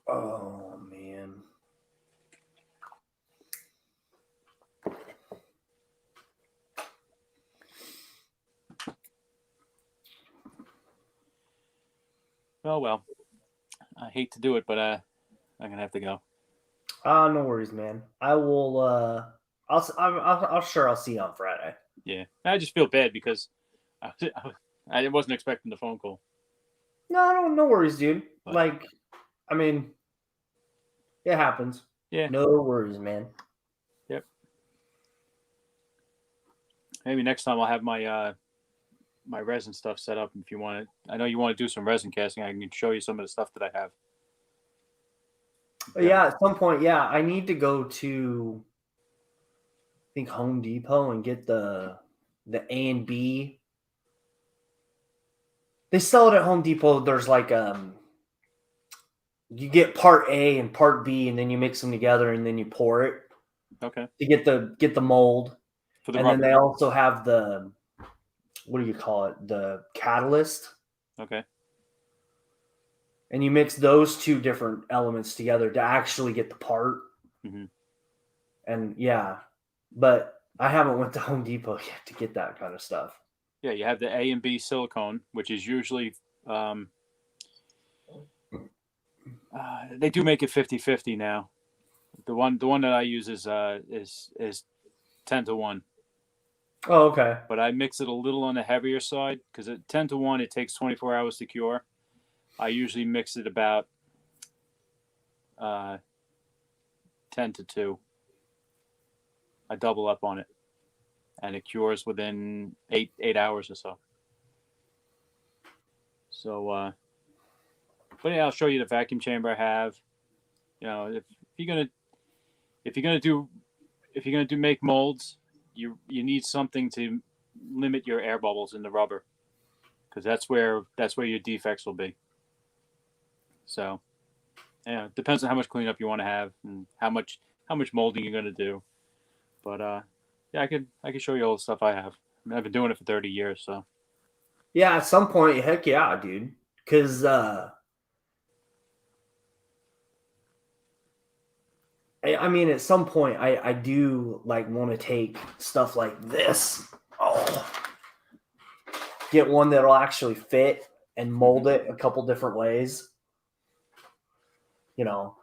Oh man. Oh well, I hate to do it, but I'm gonna have to go. No worries, man. I will. I'll sure I'll see you on Friday. Yeah, I just feel bad because I wasn't expecting the phone call. No worries, dude. But- Like, I mean, it happens. Yeah. No worries, man. Yep. Maybe next time I'll have my my resin stuff set up. If you want it, I know you want to do some resin casting. I can show you some of the stuff that I have. Yeah, at some point, yeah, I need to go to, I think, Home Depot and get the A and B. They sell it at Home Depot. There's like you get part A and part B, and then you mix them together, and then you pour it Okay. to get the mold. For the And rubber. then they also have the, what do you call it? The catalyst. Okay. And you mix those two different elements together to actually get the part. Mm-hmm. And yeah, but I haven't went to Home Depot yet to get that kind of stuff. Yeah, you have the A and B silicone, which is usually they do make it 50-50 now. The one that I use is 10-1. Oh, okay. But I mix it a little on the heavier side because at 10-1 it takes 24 hours to cure. I usually mix it about 10-2. I double up on it, and it cures within 8 hours or so. So, but yeah, I'll show you the vacuum chamber I have. You know, if you're gonna do make molds, you need something to limit your air bubbles in the rubber, because that's where your defects will be. So, yeah, it depends on how much cleanup you want to have and how much molding you're gonna do. But yeah, I could show you all the stuff I have. I mean, I've been doing it for 30 years, so. Yeah, at some point, heck yeah, dude. Because I mean, at some point, I do like want to take stuff like this. Oh, get one that'll actually fit and mold it a couple different ways. You know,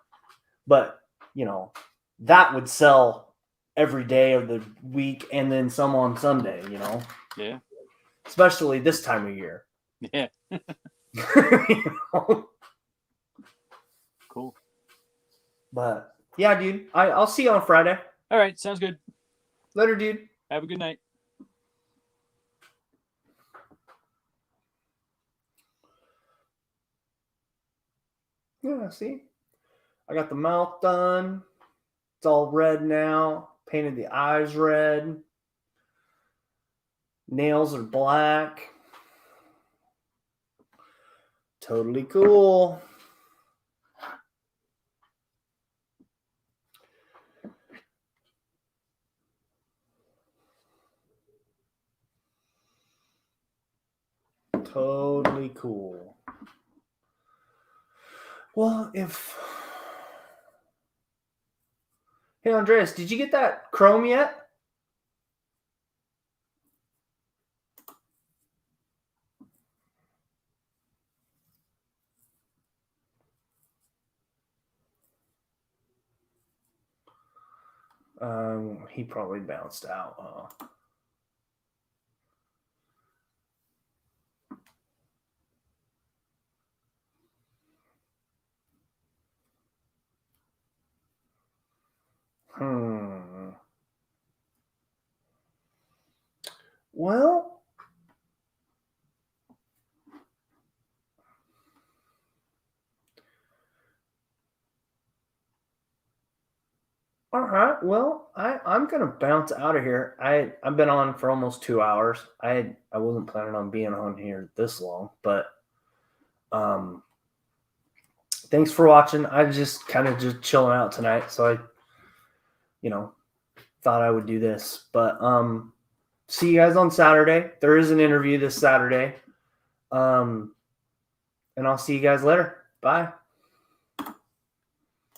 but you know, that would sell every day of the week and then some on Sunday. You know, Yeah. especially this time of year. Yeah. You know? Cool. But yeah, dude, I'll see you on Friday. All right. Sounds good. Later, dude. Have a good night. Yeah, see, I got the mouth done. It's all red now. Painted the eyes red. Nails are black. Totally cool. Totally cool. Well, Hey, Andreas, did you get that Chrome yet? He probably bounced out. Well, all right. Well, I'm gonna bounce out of here. I've been on for almost 2 hours. I wasn't planning on being on here this long, but thanks for watching. I just kind of just chilling out tonight, so I thought I would do this. But see you guys on Saturday. There is an interview this Saturday. And I'll see you guys later. Bye.